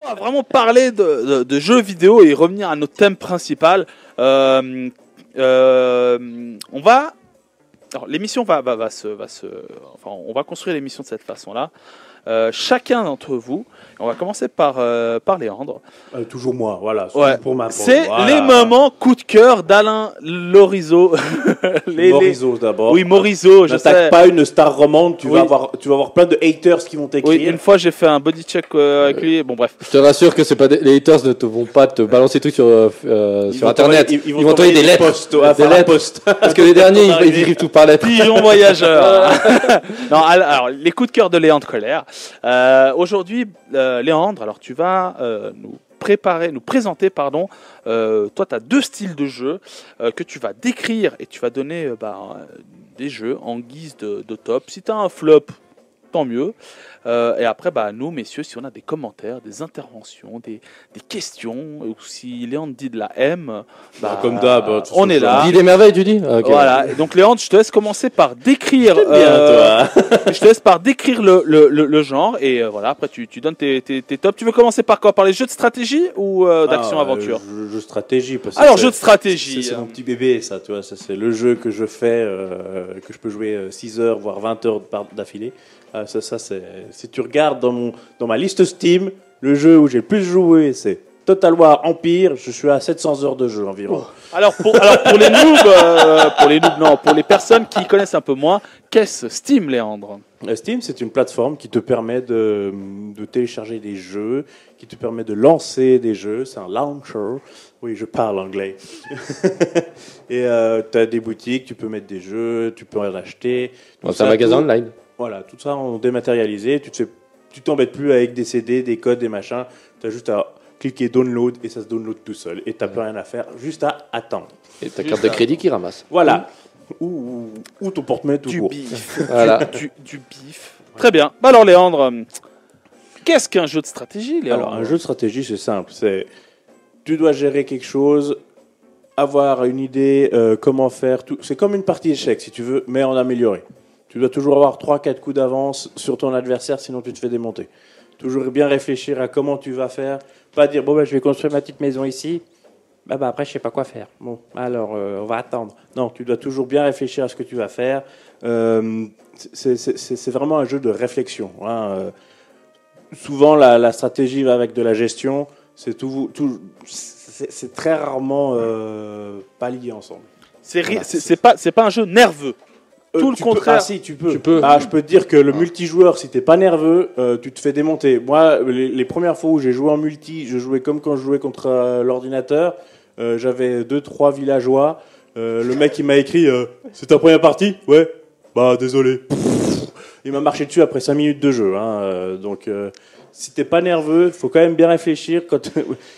On va vraiment parler de jeux vidéo et revenir à notre thème principal. On va... Alors, l'émission enfin, on va construire l'émission de cette façon-là. Chacun d'entre vous, on va commencer par Léandre. Toujours moi, voilà. Ouais. Pour ma C'est voilà. les moments coup de cœur d'Alain Lorizo. Morizot d'abord. Oui, Morizot, je sais. N'attaque pas une star romande, tu Oui. vas avoir plein de haters qui vont t'écrire. Oui, une fois j'ai fait un body check avec lui. Bon, bref. Je te rassure que c'est pas les haters ne te vont pas te balancer des trucs sur Internet. Ils vont t'envoyer des lettres. Des lettres. Parce que les derniers, ils écrivent tout par lettres. Pigeon voyageur. Non, alors, les coups de cœur de Léandre Colère. Aujourd'hui, Léandre, alors tu vas nous présenter, toi, tu as deux styles de jeu que tu vas décrire et tu vas donner des jeux en guise de top. Si tu as un flop, tant mieux. Et après, nous, messieurs, si on a des commentaires, des interventions, des questions, ou si Léandre dit de la M, comme d'hab, on est là. Dis les merveilles, tu dis. Okay. Voilà. Et donc, Léandre, je te laisse commencer par décrire. Je te laisse par décrire le genre et voilà. Après, tu donnes tes tops. Tu veux commencer par quoi? Par les jeux de stratégie ou d'action-aventure? Jeu de stratégie. Parce que alors, jeu de stratégie. C'est mon petit bébé, ça. Tu vois, ça c'est le jeu que je fais, que je peux jouer 6 heures voire 20 heures d'affilée. Ça c'est. Si tu regardes dans ma liste Steam, le jeu où j'ai le plus joué, c'est Total War Empire. Je suis à 700 heures de jeu environ. Alors pour les noobs, pour les personnes qui connaissent un peu moins, qu'est-ce Steam, Léandre? Steam, c'est une plateforme qui te permet de télécharger des jeux, qui te permet de lancer des jeux. C'est un launcher. Oui, je parle anglais. Et tu as des boutiques, tu peux mettre des jeux, tu peux en acheter. C'est un magasin online. Voilà, tout ça en dématérialisé. Tu t'embêtes plus avec des CD, des codes, des machins. Tu as juste à cliquer download et ça se download tout seul. Et tu n'as plus rien à faire, juste à attendre. Et ta carte de crédit qui ramasse. Voilà. Ou ton porte-monnaie tout court. Bif. Voilà. Du bif. Très bien. Alors Léandre, qu'est-ce qu'un jeu de stratégie, Léandre? Alors un jeu de stratégie, c'est simple. Tu dois gérer quelque chose, avoir une idée, comment faire. C'est comme une partie d'échecs, si tu veux, mais en amélioré. Tu dois toujours avoir 3-4 coups d'avance sur ton adversaire, sinon tu te fais démonter. Toujours bien réfléchir à comment tu vas faire. Pas dire, je vais construire ma petite maison ici. Après, je sais pas quoi faire. Bon, alors, on va attendre. Non, tu dois toujours bien réfléchir à ce que tu vas faire. C'est vraiment un jeu de réflexion. Hein. Souvent, la stratégie va avec de la gestion. C'est très rarement pas lié ensemble. C'est pas un jeu nerveux. Tout le contraire. Si, tu peux. Je peux te dire que le multijoueur, si t'es pas nerveux, tu te fais démonter. Moi, les premières fois où j'ai joué en multi, je jouais comme quand je jouais contre l'ordinateur. J'avais 2-3 villageois. Le mec, il m'a écrit c'est ta première partie? Ouais. Désolé. Il m'a marché dessus après 5 minutes de jeu. Hein. Donc, si t'es pas nerveux, faut quand même bien réfléchir.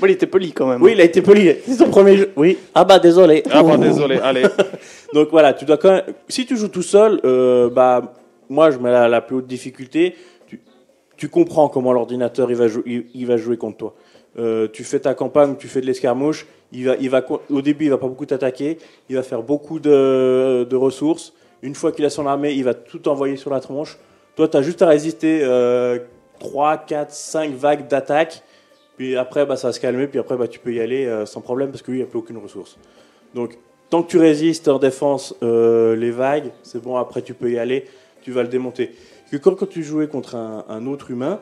Il était poli quand même. Oui, il a été poli. C'est son premier jeu. Oui. Désolé. Désolé. Allez. Donc voilà, tu dois quand même. Si tu joues tout seul, moi je mets la plus haute difficulté. Tu comprends comment l'ordinateur il va jouer contre toi. Tu fais ta campagne, tu fais de l'escarmouche. Au début, il va pas beaucoup t'attaquer. Il va faire beaucoup de ressources. Une fois qu'il a son armée, il va tout envoyer sur la tronche. Toi, tu as juste à résister 3, 4, 5 vagues d'attaque. Puis après, ça va se calmer. Puis après, tu peux y aller sans problème parce que lui, il n'y a plus aucune ressource. Donc, tant que tu résistes en défense les vagues, c'est bon, après tu peux y aller, tu vas le démonter. Que quand tu jouais contre un autre humain,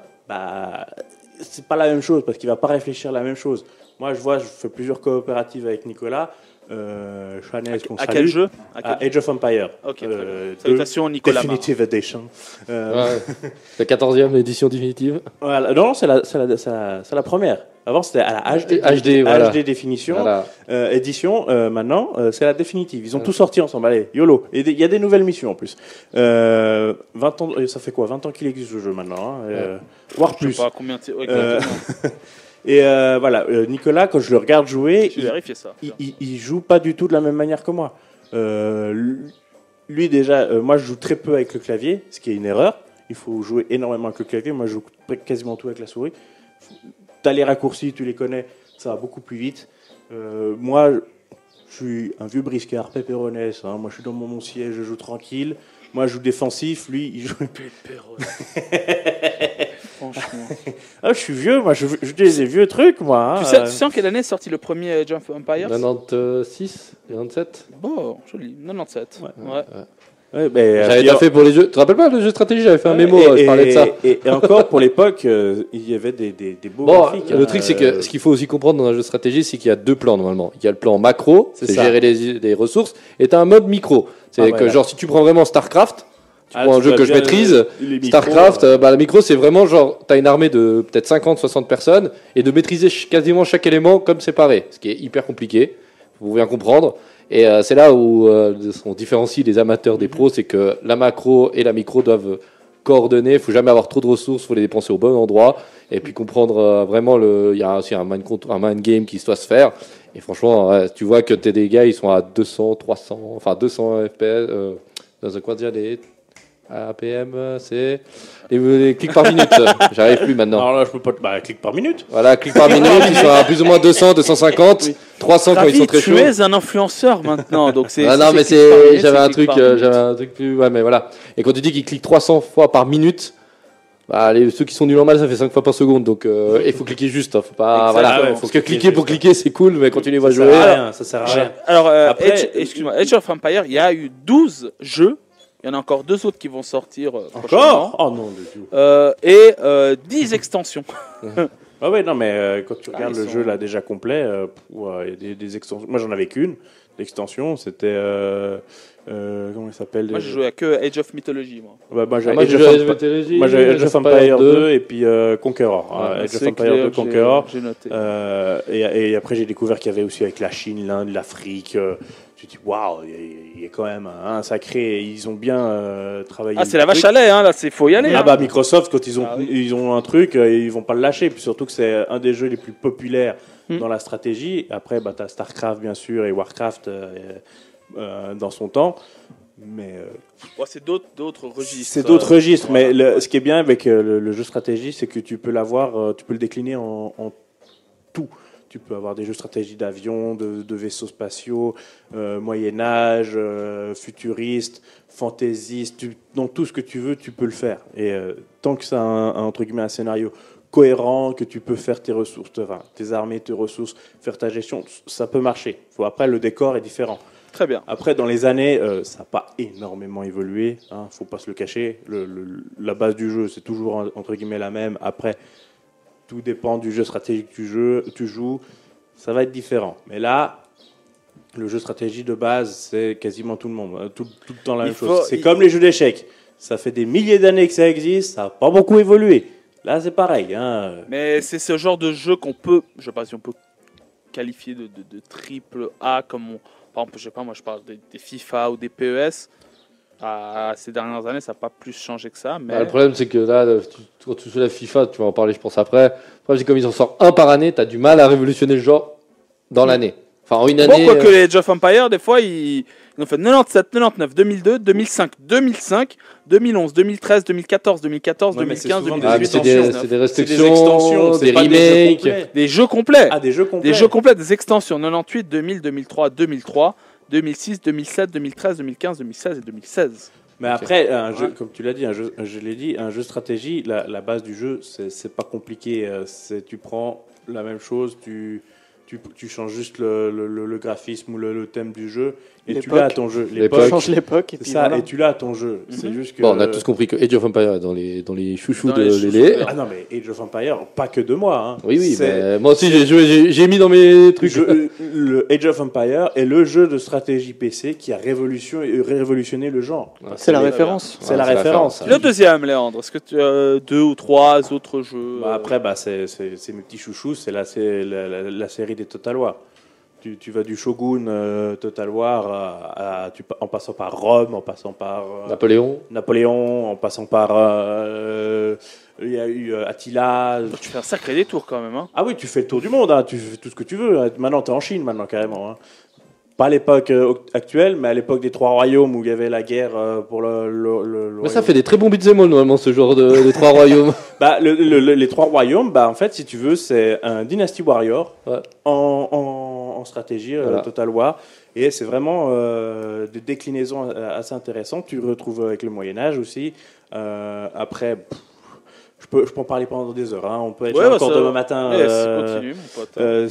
c'est pas la même chose, parce qu'il va pas réfléchir la même chose. Moi, je fais plusieurs coopératives avec Nicolas, Chanel, qu'on salue. À quel jeu? Age of Empire. Ok, salutations Nicolas. Definitive Edition. La 14e édition définitive. Voilà. Non, c'est la première. Avant, c'était à la HD définition, voilà. Édition. Maintenant, c'est la définitive. Ils ont tout sorti ensemble. Allez, YOLO. Et il y a des nouvelles missions en plus. 20 ans, ça fait quoi? 20 ans qu'il existe ce jeu maintenant, hein, voire plus. Je sais pas combien. Et voilà, Nicolas, quand je le regarde jouer, il joue pas du tout de la même manière que moi. Lui déjà, moi je joue très peu avec le clavier, ce qui est une erreur. Il faut jouer énormément avec le clavier. Moi je joue quasiment tout avec la souris. T'as les raccourcis, tu les connais, ça va beaucoup plus vite. Moi, je suis un vieux briscard, pépéronesse. Hein. Moi je suis dans mon siège, je joue tranquille. Moi, je joue défensif, lui, il joue... Franchement. Ah, je suis vieux, moi, je joue des vieux trucs, moi. Tu sais en quelle année est sorti le premier Age of Empires? 96, 97. Bon, joli. 97. Ouais. Ouais, mais, J'avais puis, pas fait pour les jeux. Tu te rappelles pas le jeu de stratégie? J'avais fait un mémo, je parlais de ça. Et encore, pour l'époque, il y avait des beaux Bon, graphiques. le truc, c'est que ce qu'il faut aussi comprendre dans un jeu de stratégie, c'est qu'il y a deux plans normalement. Il y a le plan macro, c'est ça. gérer les ressources, et tu as un mode micro. C'est que, genre, si tu prends vraiment StarCraft, tu prends un jeu que je maîtrise, StarCraft, la micro, c'est vraiment genre, tu as une armée de peut-être 50-60 personnes, et de maîtriser quasiment chaque élément comme séparé, ce qui est hyper compliqué. Vous pouvez bien comprendre. Et c'est là où on différencie les amateurs des pros, c'est que la macro et la micro doivent coordonner. Il ne faut jamais avoir trop de ressources, il faut les dépenser au bon endroit. Et puis comprendre vraiment, il y a aussi un mind game qui doit se faire. Et franchement, tu vois que t'es des gars, ils sont à 200, 300, enfin 200 FPS. Dans quoi dire les APM, c'est les clics par minute. J'arrive plus maintenant. Alors là, je peux pas. Bah, clic par minute. Voilà, clics par minute, ils sont à plus ou moins 200, 250, 300 quand ils sont très chauds. Tu es un influenceur maintenant, donc c'est. Ah non, mais c'est. J'avais un truc plus. Ouais, mais voilà. Et quand tu dis qu'ils cliquent 300 fois par minute, bah, ceux qui sont nuls en mal, ça fait 5 fois par seconde. Donc, il faut cliquer juste. Hein, faut pas. Voilà. Ouais, Parce que cliquer pour cliquer, c'est cool, mais quand tu les vois jouer. Ça sert à rien. Alors, Après, excuse-moi, Age of Empires, il y a eu 12 jeux. Il y en a encore 2 autres qui vont sortir Encore? Oh non, du tout. et 10 extensions. Ah ouais, non, mais quand tu regardes ils le sont- jeu là déjà complet, il y a des extensions. Moi, j'en avais qu'une. L'extension, c'était comment il s'appelle Moi, j'ai joué à que Age of Mythology, moi. Moi, Moi, j'avais j'ai Age of Empire 2 et puis Conqueror. Age of C'est Empire clair, 2 Conqueror. j'ai noté. Et après, j'ai découvert qu'il y avait aussi avec la Chine, l'Inde, l'Afrique. Je me suis dit, waouh, il y a quand même un sacré. Ils ont bien travaillé. Ah, c'est la vache à lait, hein, là, c'est faut y aller. Ah hein. bah Microsoft, quand oui. ils ont un truc, ils vont pas le lâcher. Puis surtout que c'est un des jeux les plus populaires Hmm. dans la stratégie. Après, bah, tu as StarCraft, bien sûr, et Warcraft dans son temps. Mais Ouais, c'est d'autres registres. c'est d'autres registres. Voilà. Mais ce qui est bien avec le jeu stratégie, c'est que tu peux l'avoir, tu peux le décliner en tout. Tu peux avoir des jeux stratégie d'avions, de vaisseaux spatiaux, Moyen-Âge, futuristes, fantaisistes, donc tout ce que tu veux, tu peux le faire. Et tant que ça a entre guillemets un scénario cohérent, que tu peux faire tes ressources, tes armées, tes ressources, faire ta gestion, ça peut marcher. Après, le décor est différent. Très bien. Après, dans les années, ça n'a pas énormément évolué. Hein, faut pas se le cacher. La base du jeu, c'est toujours entre guillemets la même. Après, tout dépend du jeu stratégique que tu joues. Ça va être différent. Mais là, le jeu stratégie de base, c'est quasiment tout le monde. Hein, tout le temps la même chose. C'est comme les jeux d'échecs. Ça fait des milliers d'années que ça existe. Ça n'a pas beaucoup évolué. Là, c'est pareil. Hein. Mais c'est ce genre de jeu qu'on peut, je sais pas si on peut qualifier de triple A, comme par exemple, je sais pas, moi je parle des FIFA ou des PES. Ces dernières années, ça n'a pas plus changé que ça. Mais Le problème, c'est que là, quand tu fais la FIFA, tu vas en parler, je pense, après. Le problème, c'est que comme ils en sortent un par année, tu as du mal à révolutionner le genre dans l'année. Enfin, en une année. Bon, quoique les Age of Empires, des fois, ils ont fait 97, 99, 2002, 2005, 2005, 2011, 2013, 2014, 2014, Ouais, mais c'est 2015, souvent 2018, c'est 2019. des restrictions, C'est des extensions, c'est des pas des jeux remakes. complets. Des jeux complets. Ah, des jeux complets. Des jeux complets, des extensions. 98, 2000, 2003, 2003, 2006, 2007, 2013, 2015, 2016 et 2016. Mais après, un jeu, comme tu l'as dit, je l'ai dit, un jeu stratégie, la base du jeu, c'est pas compliqué. Tu prends la même chose, tu changes juste le graphisme ou le thème du jeu et tu L'époque. l'as à ton jeu. L'époque. Change l'époque et C'est puis ça, voilà. et tu l'as à ton jeu. C'est juste que. Bon, on a tous compris que Age of Empires est dans les chouchous Dans de les chouchous, Lélé. ouais. Ah non, mais Age of Empires, pas que de moi. Hein. Oui, C'est- mais moi aussi j'ai joué, j'ai mis dans mes trucs. le Age of Empires est le jeu de stratégie PC qui a révolutionné le genre. C'est la référence. C'est la référence. Le deuxième, Léandre, est-ce que tu as 2 ou 3 autres jeux Après, c'est mes petits chouchous, c'est la série des Total War. Tu vas du Shogun Total War en passant par Rome, en passant par Napoléon, en passant par il y a eu Attila. Tu fais un sacré détour quand même. Hein. Ah oui, tu fais le tour du monde, hein, tu fais tout ce que tu veux. Maintenant, tu es en Chine, maintenant, carrément. Hein. Pas à l'époque actuelle, mais à l'époque des Trois Royaumes où il y avait la guerre pour le Mais ça fait des très bons beat'em all normalement ce genre de trois royaumes. Bah, les Trois Royaumes, bah, en fait, si tu veux, c'est un Dynasty Warrior Ouais. en en stratégie, Voilà. Total War. Et c'est vraiment des déclinaisons assez intéressantes. Tu retrouves avec le Moyen-Âge aussi. Après, je peux en parler pendant des heures. Hein. On peut être là encore demain matin. Continue, mon pote. Ouais,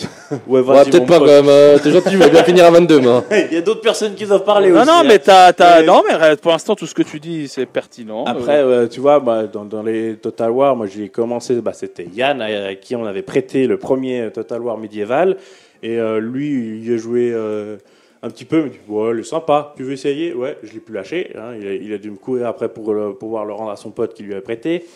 Ouais, vas-y, peut-être mon pas pote. quand même. T'es gentil, mais bien finir à 22, moi. Il y a d'autres personnes qui doivent parler Non, aussi. non, hein. mais Mais- mais pour l'instant, tout ce que tu dis, c'est pertinent. Après, tu vois, dans les Total War, moi j'ai commencé, c'était Yann à qui on avait prêté le premier Total War médiéval. Et lui, il a joué un petit peu, il me dit ouais, il est sympa, tu veux essayer? Ouais, je l'ai plus lâché. Hein, il a dû me courir après pour pouvoir le rendre à son pote qui lui avait prêté.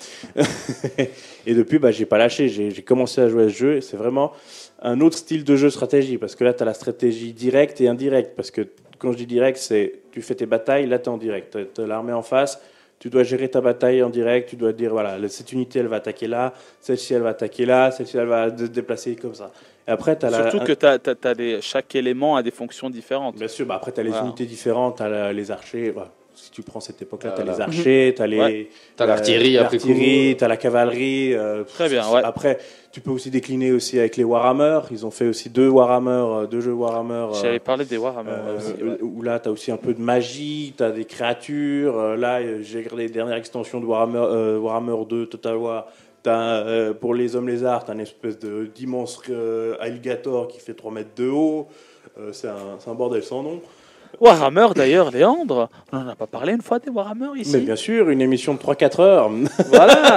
Et depuis, j'ai pas lâché. J'ai commencé à jouer à ce jeu. Et c'est vraiment un autre style de jeu stratégie. Parce que là, tu as la stratégie directe et indirecte. Parce que quand je dis direct, c'est tu fais tes batailles, là, tu es en direct. Tu as l'armée en face. Tu dois gérer ta bataille en direct, tu dois dire, voilà, cette unité, elle va attaquer là, celle-ci, elle va attaquer là, celle-ci, elle va se déplacer comme ça. Et après, tu as Surtout que chaque élément a des fonctions différentes. Bien sûr, après, tu as les Voilà. unités différentes, tu as les archers. Voilà. Si tu prends cette époque-là, tu as Voilà. les archers, tu as T'as l'artillerie après coup. tu as la cavalerie. Très bien, ouais. Après, tu peux aussi décliner aussi avec les Warhammer. Ils ont fait aussi deux jeux Warhammer. J'avais parlé des Warhammer aussi. Ouais. Où là, tu as aussi un peu de magie, tu as des créatures. Là, j'ai regardé les dernières extensions de Warhammer 2, Total War. Pour les hommes lézards, tu as une espèce d'immense alligator qui fait 3 mètres de haut. C'est un bordel sans nom. Warhammer, d'ailleurs, Léandre, on n'en a pas parlé une fois des Warhammer ici. Mais bien sûr, une émission de 3-4 heures. Voilà,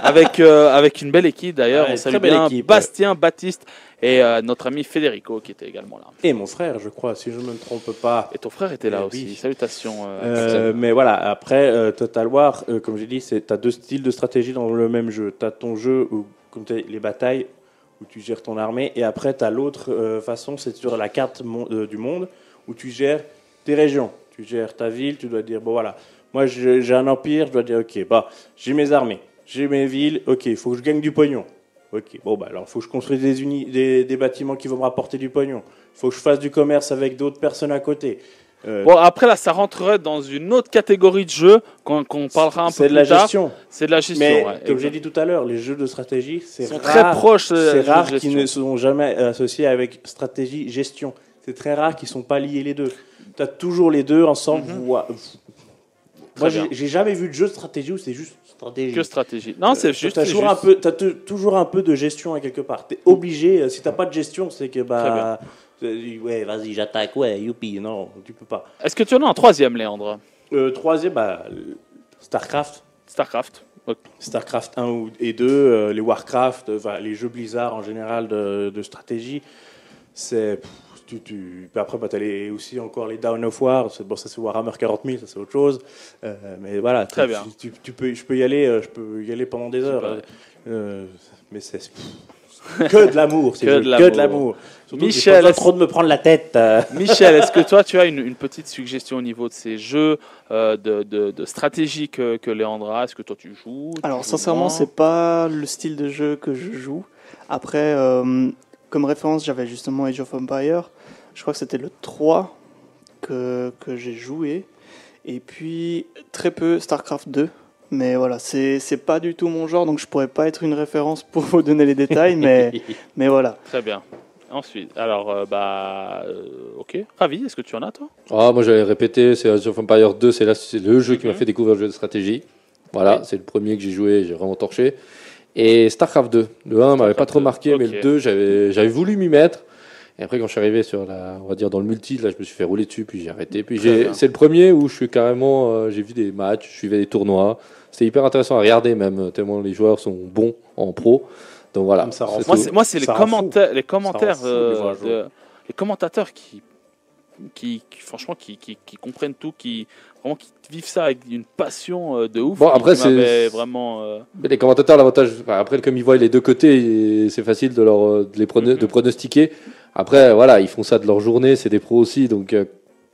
avec une belle équipe d'ailleurs. Ouais, On salue très belle bien équipe, Bastien, Baptiste et notre ami Federico qui était également là. Et mon frère, je crois, si je ne me trompe pas. Et ton frère était là Eh aussi. oui. Salutations. Mais voilà, après, Total War, comme j'ai dit, tu as deux styles de stratégie dans le même jeu. Tu as ton jeu, comme les batailles, où tu gères ton armée. Et après, tu as l'autre façon, c'est sur la carte du monde, où tu gères tes régions. Tu gères ta ville, tu dois dire, bon voilà, moi j'ai un empire, je dois dire, ok, j'ai mes armées, j'ai mes villes, ok, il faut que je gagne du pognon. Ok, alors il faut que je construise des bâtiments qui vont me rapporter du pognon. Il faut que je fasse du commerce avec d'autres personnes à côté. Bon, après là, ça rentrerait dans une autre catégorie de jeux qu'on parlera un peu plus tard. C'est de la gestion. C'est de la gestion. Mais ouais, comme j'ai dit tout à l'heure, les jeux de stratégie, c'est sont rare, très proches. c'est rare de qu'ils ne sont jamais associés avec stratégie, gestion. C'est très rare qu'ils ne sont pas liés les deux. Tu as toujours les deux ensemble. Moi, bien. j'ai jamais vu de jeu de stratégie où c'est juste stratégie. Que stratégie. Non, c'est juste. Tu as c'est juste. toujours un peu de gestion à quelque part. Tu es obligé, si tu n'as pas de gestion, c'est que ouais, vas-y, j'attaque, ouais, youpi, non, tu peux pas. Est-ce que tu en as un troisième, Léandre? Troisième, StarCraft. StarCraft. Ok. StarCraft 1 et 2, les Warcraft, les jeux Blizzard en général de stratégie, c'est... Après, tu as aussi encore les Dawn of War, ça c'est Warhammer 40 000, ça c'est autre chose. Mais voilà, Très bien. je peux y aller pendant des heures. Mais c'est que de l'amour, c'est que de l'amour. Surtout que j'ai pas besoin trop de me prendre la tête. Michel, est-ce que toi tu as une petite suggestion au niveau de ces jeux de stratégie que Léandre a? Est-ce que toi tu joues? Alors sincèrement, c'est pas le style de jeu que je joue. Après, comme référence, j'avais justement Age of Empires. Je crois que c'était le 3 que j'ai joué. Et puis très peu StarCraft 2. Mais voilà, c'est pas du tout mon genre, donc je pourrais pas être une référence pour vous donner les détails, mais voilà. Très bien. Ensuite, alors, ok. Ravi, est-ce que tu en as, toi? Moi j'allais répéter, c'est Age of Empires 2, c'est le jeu qui m'a fait découvrir le jeu de stratégie. Voilà, c'est le premier que j'ai joué, j'ai vraiment torché. Et StarCraft 2, le 1 m'avait pas trop marqué, mais le 2, j'avais voulu m'y mettre. Et après, quand je suis arrivé on va dire dans le multi, là, je me suis fait rouler dessus, puis j'ai arrêté. Puis c'est le premier où je suis carrément, j'ai vu des matchs, je suivais des tournois. C'était hyper intéressant à regarder même, tellement les joueurs sont bons en pro. Donc voilà. Moi, c'est les commentaires les commentateurs qui franchement, qui comprennent tout, qui vivent ça avec une passion de ouf. Bon, après, c'est vraiment. Les commentateurs, l'avantage, après, comme ils voient les deux côtés, c'est facile de pronostiquer. Après, voilà, ils font ça de leur journée, c'est des pros aussi, donc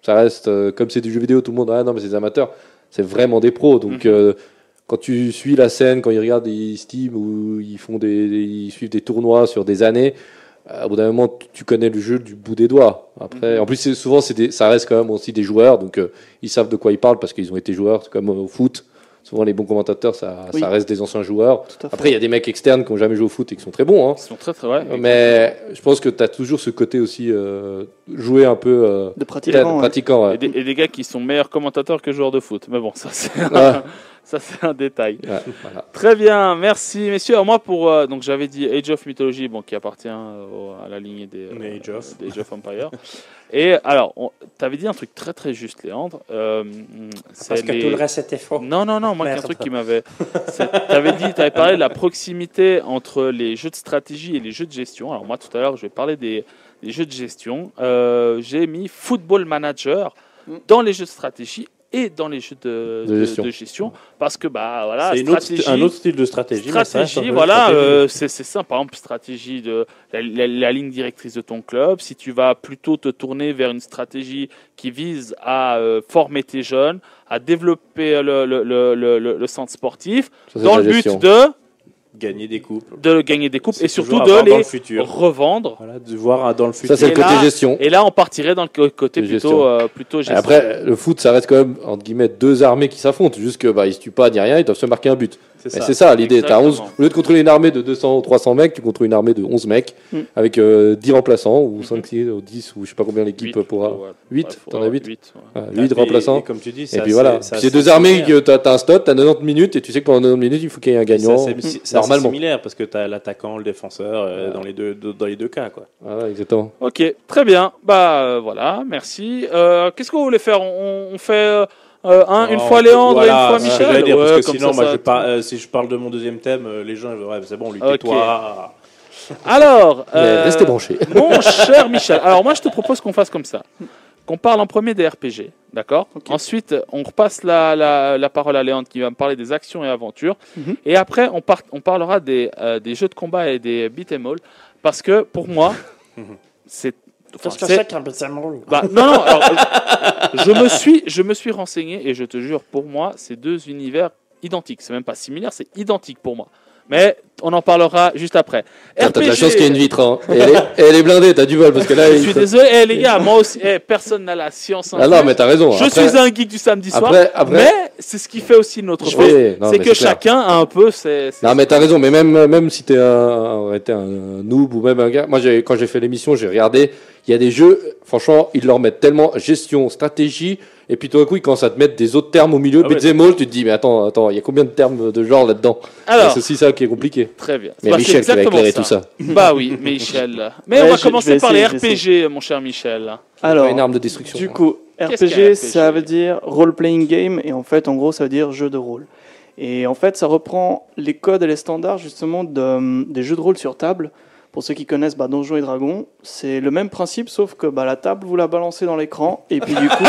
ça reste, comme c'est du jeu vidéo, tout le monde, non, mais c'est des amateurs, c'est vraiment des pros. Donc, quand tu suis la scène, quand ils regardent Steam ou ils suivent des tournois sur des années, au bout d'un moment, tu connais le jeu du bout des doigts. Après, en plus, souvent, ça reste quand même aussi des joueurs, donc ils savent de quoi ils parlent parce qu'ils ont été joueurs, c'est comme au foot. souvent les bons commentateurs, ça Oui. reste des anciens joueurs. Tout à fait. Après, il y a des mecs externes qui n'ont jamais joué au foot et qui sont très bons. Hein. Ils sont très très ouais. Mais je pense que tu as toujours ce côté aussi jouer un peu De pratiquant. pratiquant. Ouais. Et des gars qui sont meilleurs commentateurs que joueurs de foot. Mais bon, ça c'est Ouais. ça c'est un détail. Ouais, voilà. Très bien, merci messieurs. Alors moi pour donc j'avais dit Age of Mythology, bon qui appartient à la lignée des Age of Empire. Et alors tu avais dit un truc très très juste, Léandre. Parce que tout le reste était faux. Non, moi Merde. un truc qui m'avait. T'avais parlé de la proximité entre les jeux de stratégie et les jeux de gestion. Alors moi tout à l'heure je vais parler des jeux de gestion. J'ai mis Football Manager dans les jeux de stratégie et dans les jeux de gestion parce que voilà, c'est un autre style de stratégie. Stratégie, voilà, c'est simple. Par exemple, stratégie de la ligne directrice de ton club. Si tu vas plutôt te tourner vers une stratégie qui vise à former tes jeunes, à développer le centre sportif, Ça, c'est dans la le but gestion. de gagner des coupes. gagner des coupes C'est et surtout toujours de avoir dans les le futur. revendre. Voilà, de voir dans le futur. Ça, c'est le Et côté là- gestion. Et là, on partirait dans le côté De plutôt Et gestion. après, le foot, ça reste quand même, entre guillemets, deux armées qui s'affrontent. Juste que ils se tuent pas ni rien, ils doivent se marquer un but. C'est Mais ça. c'est ça l'idée. T'as 11, Exactement. au lieu de contrôler une armée de 200 ou 300 mecs, tu contrôles une armée de 11 mecs avec 10 remplaçants ou 5, 6 ou 10 ou je sais pas combien l'équipe pourra. 8, t'en as 8 8 remplaçants. Et comme tu dis, Et puis voilà. Puis c'est deux armées, t'as un stop, t'as 90 minutes et tu sais que pendant 90 minutes, il faut qu'il y ait un gagnant. C'est normalement. similaire parce que tu as l'attaquant, le défenseur dans les deux cas. Quoi. Voilà, exactement. Ok, très bien. Voilà, merci. Qu'est-ce que vous voulez faire On fait une fois Léandre et une fois Michel. J'allais dire, Ouais, parce que comme sinon, ça, moi, ça- si je parle de mon deuxième thème, les gens, c'est bon, lui, Ok. tais-toi. Alors, Mais restez branchés. mon cher Michel. Alors moi, je te propose qu'on fasse comme ça. Qu'on parle en premier des RPG, d'accord. Ok. Ensuite, on repasse la parole à Léandre qui va me parler des actions et aventures. Mhm. Et après, on parlera des jeux de combat et des beat'em all. Parce que pour moi, c'est... Qu'est-ce que c'est- c'est qu'un beat'em all ? non, alors, je me suis renseigné et je te jure, pour moi, c'est deux univers identiques. C'est même pas similaire, c'est identique pour moi. Mais on en parlera juste après. T'as de la chance qu'il y ait une vitre. Hein. Et elle est blindée, t'as du vol parce que là. Je suis désolé, les gars, moi aussi, personne n'a la science. Ah non, mais t'as raison. Je Après- suis un geek du samedi soir, Après- mais c'est ce qui fait aussi notre Je force. vais- non, C'est mais que c'est clair. chacun a un peu ses... Non, mais t'as raison, mais même si t'es aurait été un noob ou même un gars, moi quand j'ai fait l'émission, j'ai regardé, il y a des jeux, franchement, ils leur mettent tellement gestion, stratégie, et puis tout d'un coup, ils commencent à te mettre des autres termes au milieu, Ah ouais. beat'em all, tu te dis, mais attends, il y a combien de termes de genre là-dedans? Alors, C'est aussi ça qui est compliqué. très bien. Mais Bah, Michel c'est qui va exactement éclairer tout ça. Bah oui, Michel. Mais Ouais, on va je commencer vais par les essayer, je vais RPG, mon cher Michel. Alors, Une arme de destruction. du coup, Qu'est-ce qu'un RPG, RPG? ça veut dire role-playing game, et en fait, en gros, ça veut dire jeu de rôle. Et en fait, ça reprend les codes et les standards, justement, des jeux de rôle sur table. Pour ceux qui connaissent Donjons et Dragons, c'est le même principe, sauf que la table, vous la balancez dans l'écran, et puis du coup...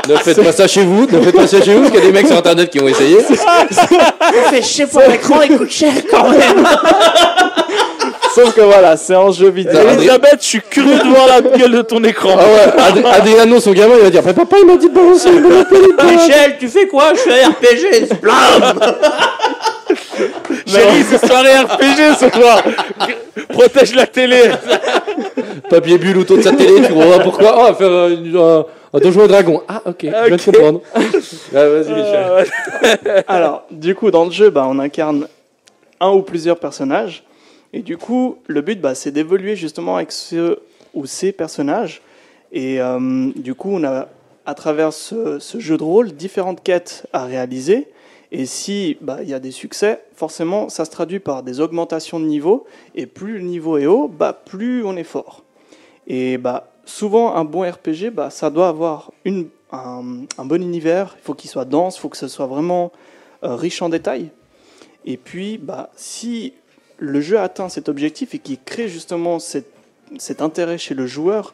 Ne faites pas ça chez vous, parce qu'il y a des mecs sur internet qui ont essayé. Fait chier pour l'écran, il coûte cher quand même. Sauf que voilà, c'est un jeu vidéo. Elisabeth, je suis curieux de voir la gueule de ton écran. Ah ouais, Adriano, son gamin, il va dire, mais papa, il m'a dit de balancer. Michel, tu fais quoi? Je fais un RPG. Blam. Chérie, c'est soirée RPG ce soir. Protège la télé. Papier bulle autour de sa télé, tu comprends pourquoi? Oh, on va faire un donjon et dragon. Ah, ok, je viens de comprendre. Ah, vas-y, Michel. Alors, du coup, dans le jeu, on incarne un ou plusieurs personnages. Et du coup, le but, c'est d'évoluer justement avec ce ou ces personnages. Et du coup, on a, à travers ce jeu de rôle, différentes quêtes à réaliser. Et si il y a des succès, forcément, ça se traduit par des augmentations de niveau. Et plus le niveau est haut, plus on est fort. Et souvent, un bon RPG, ça doit avoir un bon univers. Il faut qu'il soit dense, il faut que ce soit vraiment riche en détails. Et puis, si le jeu atteint cet objectif et qu'il crée justement cet intérêt chez le joueur,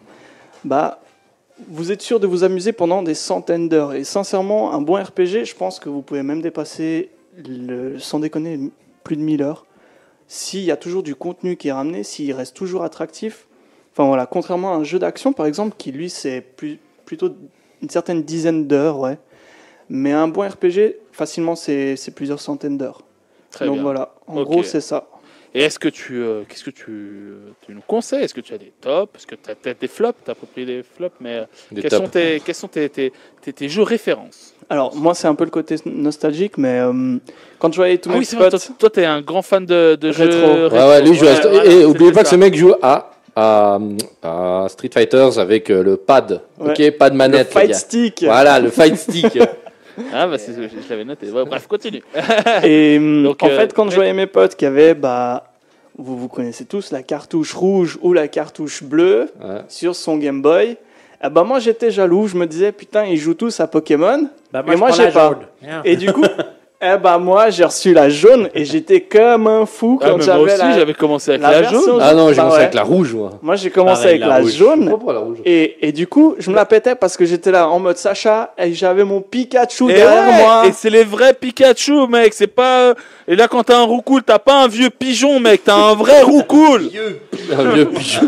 vous êtes sûr de vous amuser pendant des centaines d'heures. Et sincèrement, un bon RPG, je pense que vous pouvez même dépasser, sans déconner, plus de 1000 heures. S'il y a toujours du contenu qui est ramené, s'il reste toujours attractif. Enfin voilà, contrairement à un jeu d'action, par exemple, qui lui, c'est plutôt une certaine dizaine d'heures, ouais. Mais un bon RPG, facilement, c'est plusieurs centaines d'heures. Très Donc bien. voilà, en Ok. gros, c'est ça. Et est-ce que qu'est-ce que tu nous conseilles? Est-ce que tu as des tops? Est-ce que tu as peut-être des flops? Tu as approprié des flops, mais quels sont tes jeux références? Alors, moi, c'est un peu le côté nostalgique, mais quand je voyais tous mes potes... Toi, t'es un grand fan de jeux rétro. Ouais, lui, et oubliez pas que ce mec joue à Street Fighters avec le pad. Ouais. Ok, pas de manette. Le fight stick. Voilà, le fight stick. Ah, bah, je l'avais noté. Ouais, bref, continue. Et donc, en fait, quand je voyais mes potes qui avaient, vous connaissez tous, la cartouche rouge ou la cartouche bleue sur son Game Boy, moi, j'étais jaloux. Je me disais, putain, ils jouent tous à Pokémon. Et moi, j'ai pas. Et du coup, moi, j'ai reçu la jaune et j'étais comme un fou quand moi aussi, j'avais commencé avec la jaune. Ah non, j'ai commencé avec la rouge, moi. Moi, j'ai commencé avec la jaune. Pourquoi la rouge? Et du coup, je me la pétais parce que j'étais là en mode Sacha et j'avais mon Pikachu derrière moi. Et c'est les vrais Pikachu, mec. C'est pas. Et là, quand t'as un roucoule, t'as pas un vieux pigeon, mec. T'as un vrai roucoule. Un vieux pigeon.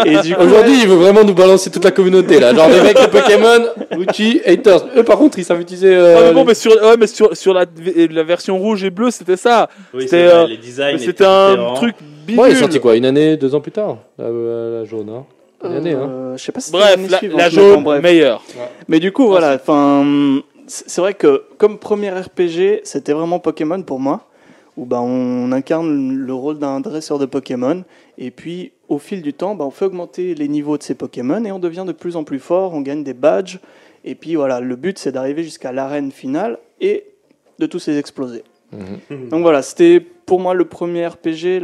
Et du coup, aujourd'hui, il veut vraiment nous balancer toute la communauté, là. Genre, les mecs de Pokémon, Uchi, haters. Eux, par contre, ils savent utiliser. Mais sur la version rouge et bleue, c'était ça. Oui, c'était les designs. C'était un truc bidule. Ouais, il est sorti quoi? Une année, 2 ans plus tard? La jaune, hein? Une année, hein? je sais pas si Bref, la jaune, meilleure. Ouais. Mais du coup, voilà. C'est vrai que comme premier RPG, c'était vraiment Pokémon pour moi, où on incarne le rôle d'un dresseur de Pokémon, et puis au fil du temps, on fait augmenter les niveaux de ces Pokémon, et on devient de plus en plus fort, on gagne des badges, et puis voilà, le but c'est d'arriver jusqu'à l'arène finale, et de tous les exploser. Donc voilà, c'était pour moi le premier RPG,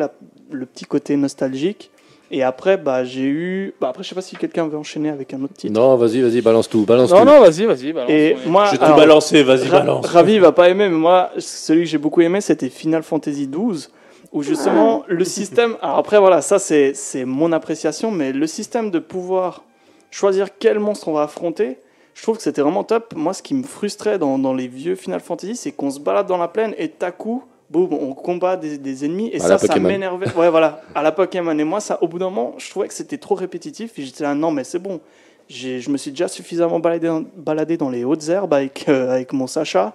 le petit côté nostalgique. Et après, j'ai eu... après, je sais pas si quelqu'un veut enchaîner avec un autre titre. Non, vas-y, balance tout. Non, vas-y, balance. Et moi, je vais tout balancer, vas-y, balance. Ravi va pas aimer, mais moi, celui que j'ai beaucoup aimé, c'était Final Fantasy XII, où justement, le système... Alors après, voilà, ça, c'est mon appréciation, mais le système de pouvoir choisir quel monstre on va affronter, je trouve que c'était vraiment top. Moi, ce qui me frustrait dans les vieux Final Fantasy, c'est qu'on se balade dans la plaine et à coup... boum, on combat des ennemis et ça m'énervait. Ouais, voilà, à la Pokémon. Et moi, ça, au bout d'un moment, je trouvais que c'était trop répétitif. Et j'étais là, non, mais c'est bon. Je me suis déjà suffisamment baladé dans les hautes herbes avec mon Sacha.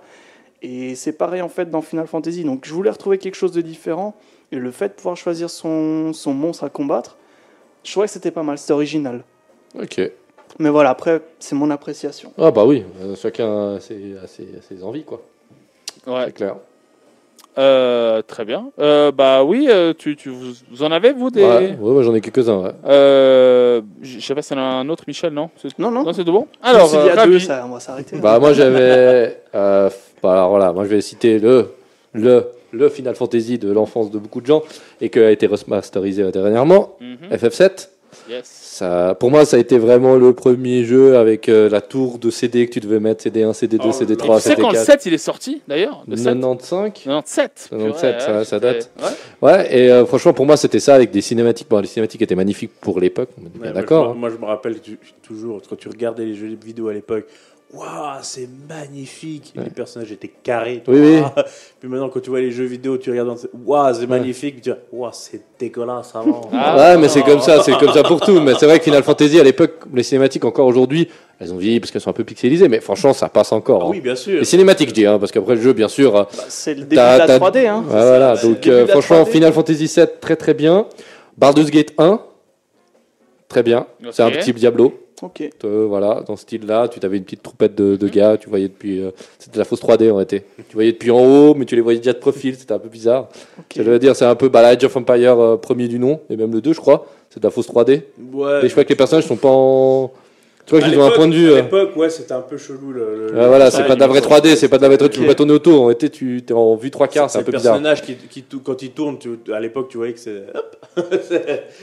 Et c'est pareil, en fait, dans Final Fantasy. Donc, je voulais retrouver quelque chose de différent. Et le fait de pouvoir choisir son monstre à combattre, je trouvais que c'était pas mal. C'était original. Ok. Mais voilà, après, c'est mon appréciation. Ah bah oui, chacun a ses envies, quoi. Ouais. C'est clair. Très bien. Oui, vous en avez, vous, des... Ouais, moi j'en ai quelques-uns, ouais. Je sais pas si y en a un autre, Michel, non? Non, c'est tout bon. Alors, il y a deux, on va s'arrêter. Moi j'avais... alors voilà, moi je vais citer le Final Fantasy de l'enfance de beaucoup de gens et qui a été remasterisé dernièrement, FF7. Yes. Pour moi, ça a été vraiment le premier jeu avec la tour de CD que tu devais mettre, CD1, CD2, CD3, CD4. Tu sais quand le 7 il est sorti d'ailleurs? 95 97. 97, ça date. Ouais, et franchement, pour moi, c'était ça avec des cinématiques. Bon, les cinématiques étaient magnifiques pour l'époque, on est bien d'accord. Moi, je me rappelle toujours, quand tu regardais les jeux vidéo à l'époque, waouh, c'est magnifique! Les personnages étaient carrés. Oui. Puis maintenant, quand tu vois les jeux vidéo, tu regardes, waouh, c'est magnifique. Puis tu dis, waouh, c'est dégueulasse avant. Mais c'est comme ça pour tout. Mais c'est vrai que Final Fantasy, à l'époque, les cinématiques, encore aujourd'hui, elles ont vieilli parce qu'elles sont un peu pixelisées, mais franchement, ça passe encore. Oui, bien sûr. Les cinématiques, je dis, parce qu'après le jeu, bien sûr. C'est le début de la 3D. Hein. Voilà, donc franchement, Final Fantasy 7, très très bien. Baldur's Gate 1, très bien. Okay. C'est un petit Diablo. Ok. Voilà, dans ce style-là, tu avais une petite troupette de gars, tu voyais depuis. C'était la fausse 3D en réalité. Tu voyais depuis en haut, mais tu les voyais déjà de profil, c'était un peu bizarre. Okay. Je veux dire, c'est un peu Age of Empire premier du nom, et même le 2, je crois, c'est de la fausse 3D. Ouais. Et je crois que les personnages sont pas en. Tu vois qu'ils ont un point de vue. À l'époque, c'était un peu chelou. Voilà, c'est pas de la vraie 3D, c'est pas de la vraie 3D, tu peux pas tourner autour. En réalité, tu es en vue 3/4, c'est un peu bizarre. Le personnage quand il tourne, à l'époque, tu voyais que c'est.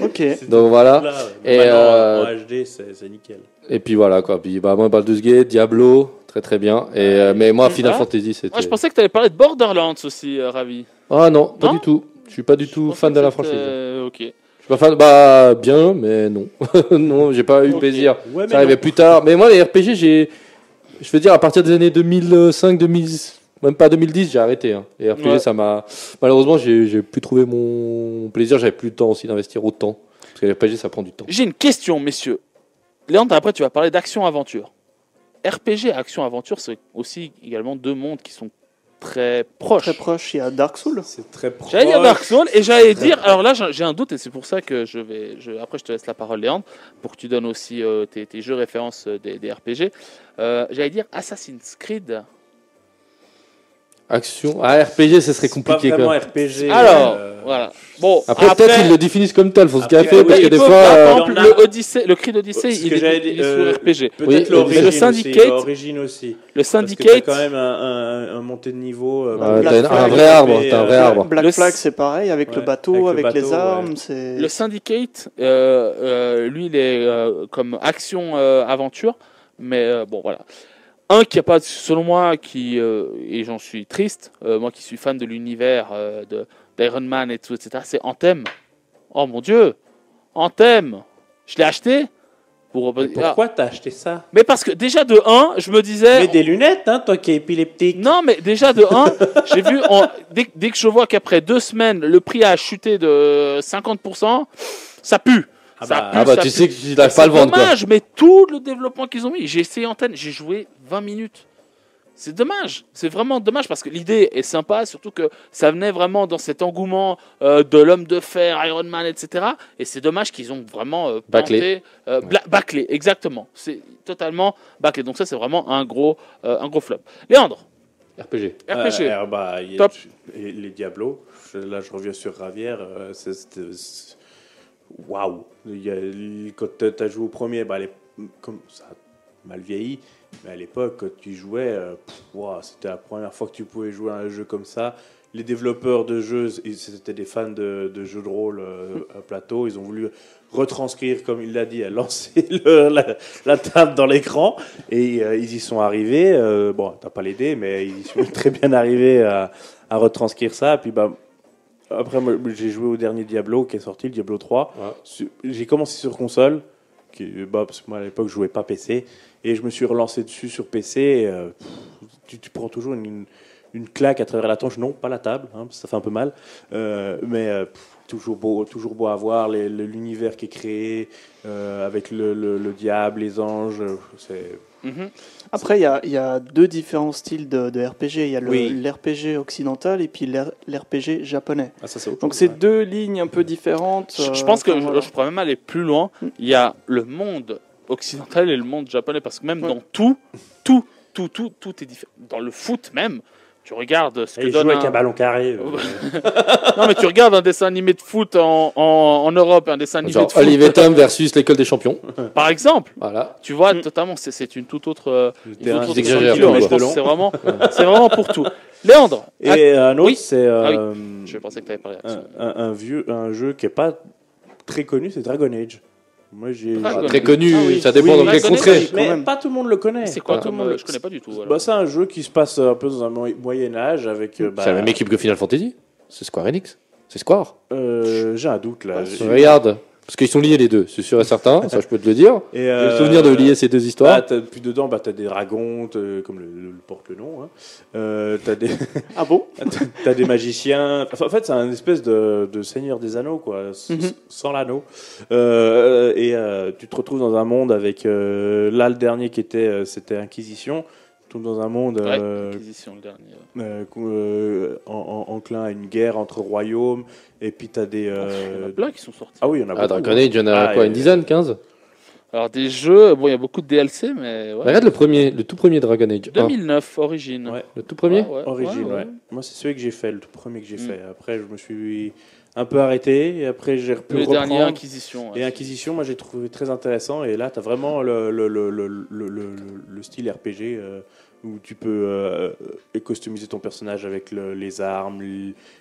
Ok. Donc voilà. Là, et en HD, c'est nickel. Et puis voilà, quoi. Puis moi, Baldur's Gate, Diablo, très très bien. Mais moi, Final Fantasy, c'était. Moi, je pensais que tu allais parler de Borderlands aussi, Ravi. Ah non, pas du tout. Je suis pas du tout fan de la franchise. Ok. Je suis pas fan, bien, mais non. Non, j'ai pas eu plaisir. Ouais, ça arrivait plus tard. Mais moi, les RPG, je veux dire, à partir des années 2005, 2000, même pas 2010, j'ai arrêté. Hein. Les RPG, ça m'a. Malheureusement, j'ai plus trouvé mon plaisir. J'avais plus le temps aussi d'investir autant. Parce que les RPG, ça prend du temps. J'ai une question, messieurs. Léandre, après, tu vas parler d'action-aventure. RPG et action-aventure, c'est aussi également deux mondes qui sont très proche. Très proche, il y a Dark Souls. C'est très proche. J'allais dire Dark Souls et j'allais dire. Alors là, j'ai un doute et c'est pour ça que après, je te laisse la parole, Léandre, pour que tu donnes aussi tes jeux références des RPG. J'allais dire Assassin's Creed. Action. Ah, RPG, ça serait compliqué pas quand vraiment même. RPG. Alors, voilà. Bon, Après, peut-être ils le définissent comme tel, faut se Après, gaffer, oui, parce que il des peut, fois. par exemple, le Creed Odyssey, Ce il que j'allais est dire, sur RPG. Peut-être Oui, l'origine mais le aussi, Syndicate- l'origine aussi. Le Parce que t'as Syndicate, quand même un montée de niveau. Ouais, Black t'as un Flag, vrai arbre, t'as un vrai ouais. arbre. Black Le- Flag, c'est pareil, avec Ouais, le bateau, avec le avec les bateau, armes. ouais. C'est... le Syndicate, lui, il est comme action aventure, mais bon, voilà. Un qui a pas, selon moi, et j'en suis triste, moi qui suis fan de l'univers d'Iron Man et tout, etc., c'est Anthem. Oh mon Dieu, Anthem. Je l'ai acheté pour. Pourquoi t'as acheté ça? Mais parce que déjà de 1, je me disais. Mets des lunettes, hein, toi qui es épileptique. Non, mais déjà de 1, j'ai vu, dès que je vois qu'après 2 semaines, le prix a chuté de 50%, ça pue. Ah bah tu sais qu'ils n'arrivent pas à le vendre, quoi. C'est dommage, mais tout le développement qu'ils ont mis, j'ai essayé Antenne, j'ai joué 20 minutes. C'est dommage, c'est vraiment dommage parce que l'idée est sympa, surtout que ça venait vraiment dans cet engouement de l'homme de fer, Iron Man, etc. Et c'est dommage qu'ils ont vraiment Bâclé. bâclé, exactement. C'est totalement bâclé. Donc ça, c'est vraiment un gros flop. Léandre, RPG. RPG. Top. Top. Et les Diablos, là je reviens sur Ravière, waouh! Quand tu as joué au premier, comme ça a mal vieilli, mais à l'époque, quand tu jouais, c'était la première fois que tu pouvais jouer à un jeu comme ça. Les développeurs de jeux, c'était des fans de jeux de rôle à plateau, ils ont voulu retranscrire, comme il l'a dit, à lancer la table dans l'écran, et ils y sont arrivés. Bon, t'as pas les dés, mais ils y sont très bien arrivés à retranscrire ça. Et puis, après, moi, j'ai joué au dernier Diablo qui est sorti, le Diablo 3. Ouais. J'ai commencé sur console, parce que moi à l'époque je jouais pas PC, et je me suis relancé dessus sur PC. Et, tu prends toujours une claque à travers la tronche, non, pas la table, hein, ça fait un peu mal, mais toujours beau à voir, l'univers qui est créé avec le diable, les anges, c'est. Après, il y a deux différents styles de RPG. Il y a l'RPG occidental et puis l'RPG japonais. Ah, ça, c'est autre Donc chose, c'est ouais. deux lignes un peu différentes. Je pense que voilà. je pourrais même aller plus loin. Il y a le monde occidental et le monde japonais, parce que même dans tout est différent. Dans le foot même, tu regardes ce que Il donne joue avec un ballon carré. Non, mais tu regardes un dessin animé de foot en Europe, un dessin animé Genre de foot, Olivier Tom versus l'école des champions. par exemple. Voilà. Tu vois, totalement, c'est une toute autre. terrain, toute ils autre exagèrent, culture, quoi. mais je pense que c'est vraiment pour tout. Léandre. Et un autre, Oui. c'est Je pensais que tu avais parlé d'action. un jeu qui est pas très connu, c'est Dragon Age. Moi, Dragon Très Age. connu, Ah oui. ça dépend dans quel Dragon Age, contrée. mais même. pas tout le monde le connaît. C'est quoi Pas tout le comme. monde le- Je connais pas du tout. alors. C'est un jeu qui se passe un peu dans un Moyen Âge avec. C'est la même équipe que Final Fantasy. C'est Square Enix. C'est Square. J'ai un doute là. Regarde. Parce qu'ils sont liés les deux, c'est sûr et certain, ça je peux te le dire. Et J'ai le souvenir de lier ces deux histoires. Puis dedans, t'as des dragons, comme le porte le nom. Hein. T'as des. Ah bon? T'as des magiciens. Enfin, en fait, c'est un espèce de Seigneur des Anneaux, quoi, sans l'anneau. Et tu te retrouves dans un monde avec là le dernier qui c'était Inquisition. Tu te retrouves dans un monde Inquisition, le dernier. enclin à une guerre entre royaumes. Et puis t'as des. Il y en a plein qui sont sortis. Ah oui, il y en a beaucoup. Dragon Age, il y en a quoi, une dizaine, 15? Alors, des jeux, bon, il y a beaucoup de DLC, mais. Ouais. Regarde le tout premier Dragon Age. 2009, Origine. Ouais. Le tout premier? Origine, ouais. Moi, c'est celui que j'ai fait, le tout premier que j'ai fait. Après, je me suis un peu arrêté, et après, j'ai pu Le reprendre. dernier, Inquisition. Et Inquisition, moi, j'ai trouvé très intéressant. Et là, tu as vraiment le style RPG où tu peux customiser ton personnage avec les armes,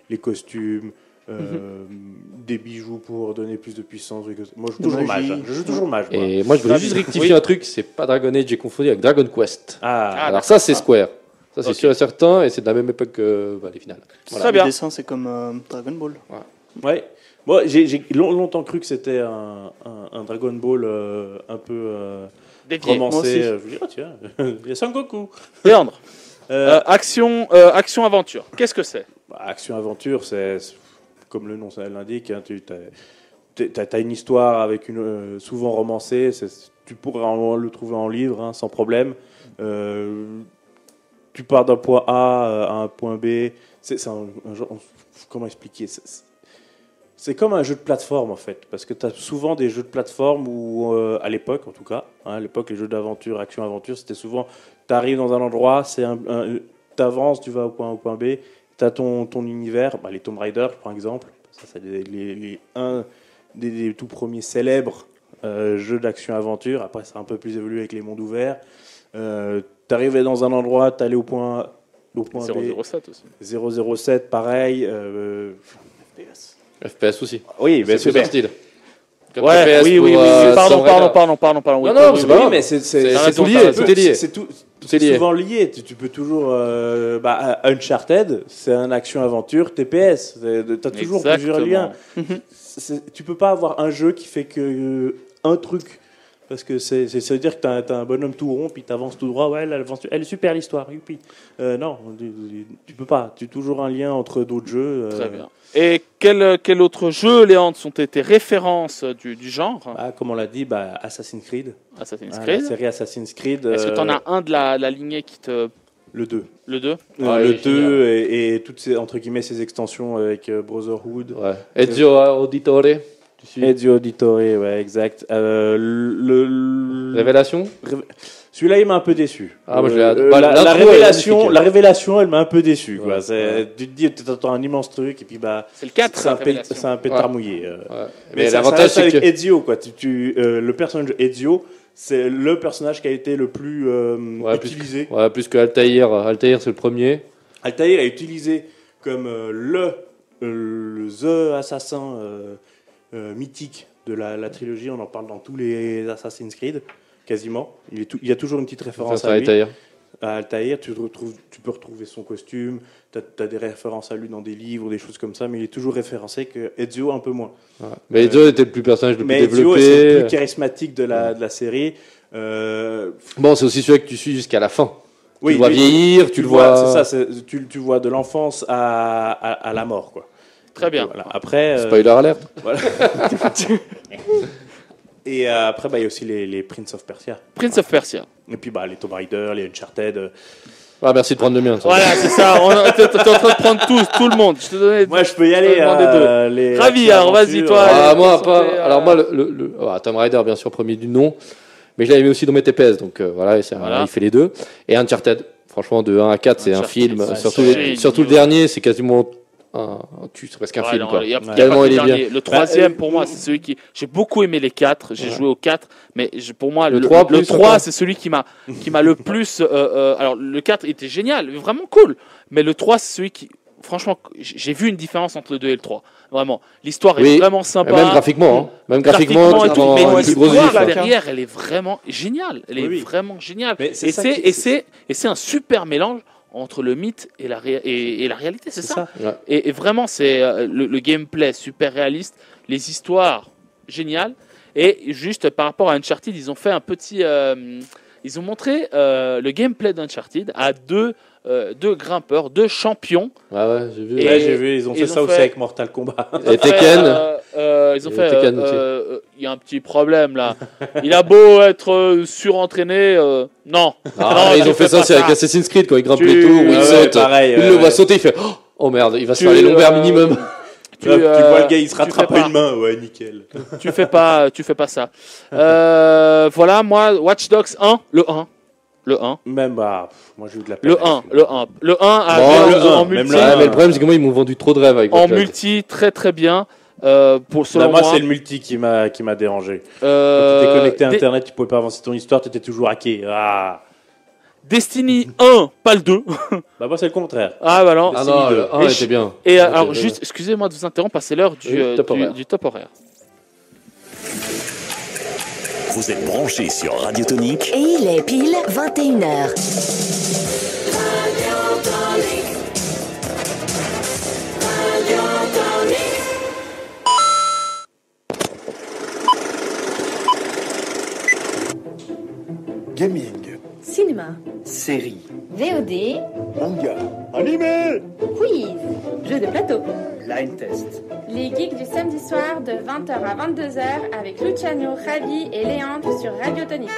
les costumes. Des bijoux pour donner plus de puissance. Moi, je joue toujours mage. Je joue toujours mage. Moi. Et moi, je voulais juste rectifier un truc, c'est pas Dragon Age, j'ai confondu avec Dragon Quest. Alors ça, c'est Square. Ça, c'est sûr et certain, et c'est de la même époque que les finales. Voilà. Très bien. Le dessin, c'est comme Dragon Ball. Ouais. Moi, j'ai longtemps cru que c'était un Dragon Ball un peu romancé. Je me dis, tiens, il y a Son Goku. Léandre, action aventure. Qu'est-ce que c'est? Action aventure, c'est comme le nom l'indique. Hein, tu as une histoire avec souvent romancée. Tu pourrais le trouver en livre, hein, sans problème. tu pars d'un point A à un point B. C'est un genre, comment expliquer, c'est comme un jeu de plateforme en fait, parce que tu as souvent des jeux de plateforme où, à l'époque en tout cas, à l'époque les jeux d'aventure, action-aventure, c'était souvent, tu arrives dans un endroit, tu avances, tu vas au point A au point B, tu as ton univers, les Tomb Raider par exemple, ça c'est un des tout premiers célèbres jeux d'action-aventure, après ça a un peu plus évolué avec les mondes ouverts, tu arrivais dans un endroit, tu allais au point B. 007 aussi. 007 pareil. FPS aussi. Oui, mais c'est leur style. Ouais, oui. Pardon. Non, c'est pas grave. Mais c'est tout lié. Tout est lié. C'est souvent lié. Tu peux toujours. Uncharted, c'est un action-aventure TPS. T'as toujours plusieurs liens. Tu peux pas avoir un jeu qui fait que un truc. Parce que ça veut dire que t'as un bonhomme tout rond, puis t'avances tout droit. Ouais, elle est super l'histoire. Youpi. Non, tu peux pas. Tu as toujours un lien entre d'autres jeux. Très bien. Et quel autre jeu, Léandre, sont tes références du genre? Comme on l'a dit, Assassin's Creed. La série Assassin's Creed. Est-ce que tu en as un de la lignée qui te... Le 2. Le 2 Le 2 et toutes ces, entre guillemets, ces extensions avec Brotherhood. Ouais. Ezio Auditore. Ezio Auditore, ouais, exact. Révélation. Celui-là, il m'a un peu déçu. Ah, moi, la révélation, elle m'a un peu déçu. Quoi. Tu te dis, tu attends un immense truc, et puis c'est le 4, c'est un pétard mouillé. Mais l'avantage, c'est avec que Ezio, quoi. Le personnage Ezio, c'est le personnage qui a été le plus utilisé. Plus que Altaïr. Altaïr, c'est le premier. Altaïr est utilisé comme the assassin mythique de la trilogie. On en parle dans tous les Assassin's Creed. Quasiment. Il y a toujours une petite référence à lui. À Altaïr, tu peux retrouver son costume, tu as des références à lui dans des livres, des choses comme ça, mais il est toujours référencé que Ezio un peu moins. Ouais. Mais Ezio était le personnage le plus développé. Ezio est le plus charismatique de la série. Bon, c'est aussi celui que tu suis jusqu'à la fin. Oui, tu le vois vieillir, tu le vois... C'est ça, tu vois de l'enfance à la mort, quoi. Très bien. Voilà. Après, spoiler alert. Voilà. Et après, il y a aussi les Prince of Persia. Prince of Persia. Et puis les Tomb Raider, les Uncharted. Merci de prendre le mien. Voilà, c'est ça. T'es en train de prendre tout le monde. Moi, je peux y aller. Ravi, alors vas-y, toi. Moi, Tomb Raider, bien sûr, premier du nom. Mais je l'avais mis aussi dans mes TPS. Donc il fait les deux. Et Uncharted, franchement, de 1 à 4, c'est un film. Surtout le dernier, c'est quasiment... c'est presque un film, quoi. Tellement il est bien. Le troisième, pour moi, c'est celui qui... J'ai beaucoup aimé les 4, j'ai joué aux 4, mais pour moi, le 3, c'est celui qui m'a le plus... alors, le 4 était génial, vraiment cool, mais le 3, c'est celui qui... Franchement, j'ai vu une différence entre le 2 et le 3. Vraiment. L'histoire est vraiment sympa. Même graphiquement. Mais l'histoire derrière, elle est vraiment géniale. Elle est vraiment géniale. Et c'est un super mélange entre le mythe et la réalité, c'est ça. Ouais. Et vraiment, c'est le gameplay super réaliste, les histoires géniales. Et juste par rapport à Uncharted, ils ont fait un petit... ils ont montré le gameplay d'Uncharted à deux grimpeurs, 2 champions. Ouais, j'ai vu. J'ai vu, ils ont fait ça aussi avec Mortal Kombat. Et Tekken. Ils ont fait... Il y a un petit problème là. Il a beau être surentraîné, non. Ils ont fait ça aussi avec Assassin's Creed quand il grimpe les tours, où il saute. Il le voit sauter, il fait oh merde, il va se faire les lombaires minimum. Tu vois le gars, il se rattrape à une main, ouais, nickel. Tu fais pas ça. Voilà, moi, Watch Dogs 1, le 1. Même moi j'ai eu de la peine. Le 1 en multi. Mais le problème c'est que moi ils m'ont vendu trop de rêves avec en multi, très très bien. Moi c'est le multi qui m'a dérangé. Quand tu étais connecté à internet, tu pouvais pas avancer ton histoire, tu étais toujours hacké. Destiny 1, pas le 2. Moi c'est le contraire. Non. Le 1 était bien. Et alors juste, excusez-moi de vous interrompre, c'est l'heure du top horaire. Vous êtes branchés sur Radio Tonique. Et il est pile 21h. Gaming. Cinéma. Série. VOD. Manga. Animé. Quiz. Jeux de plateau. Blind test. Les geeks du samedi soir de 20h à 22h avec Luciano, Javi et Léandre sur Radio Tonique.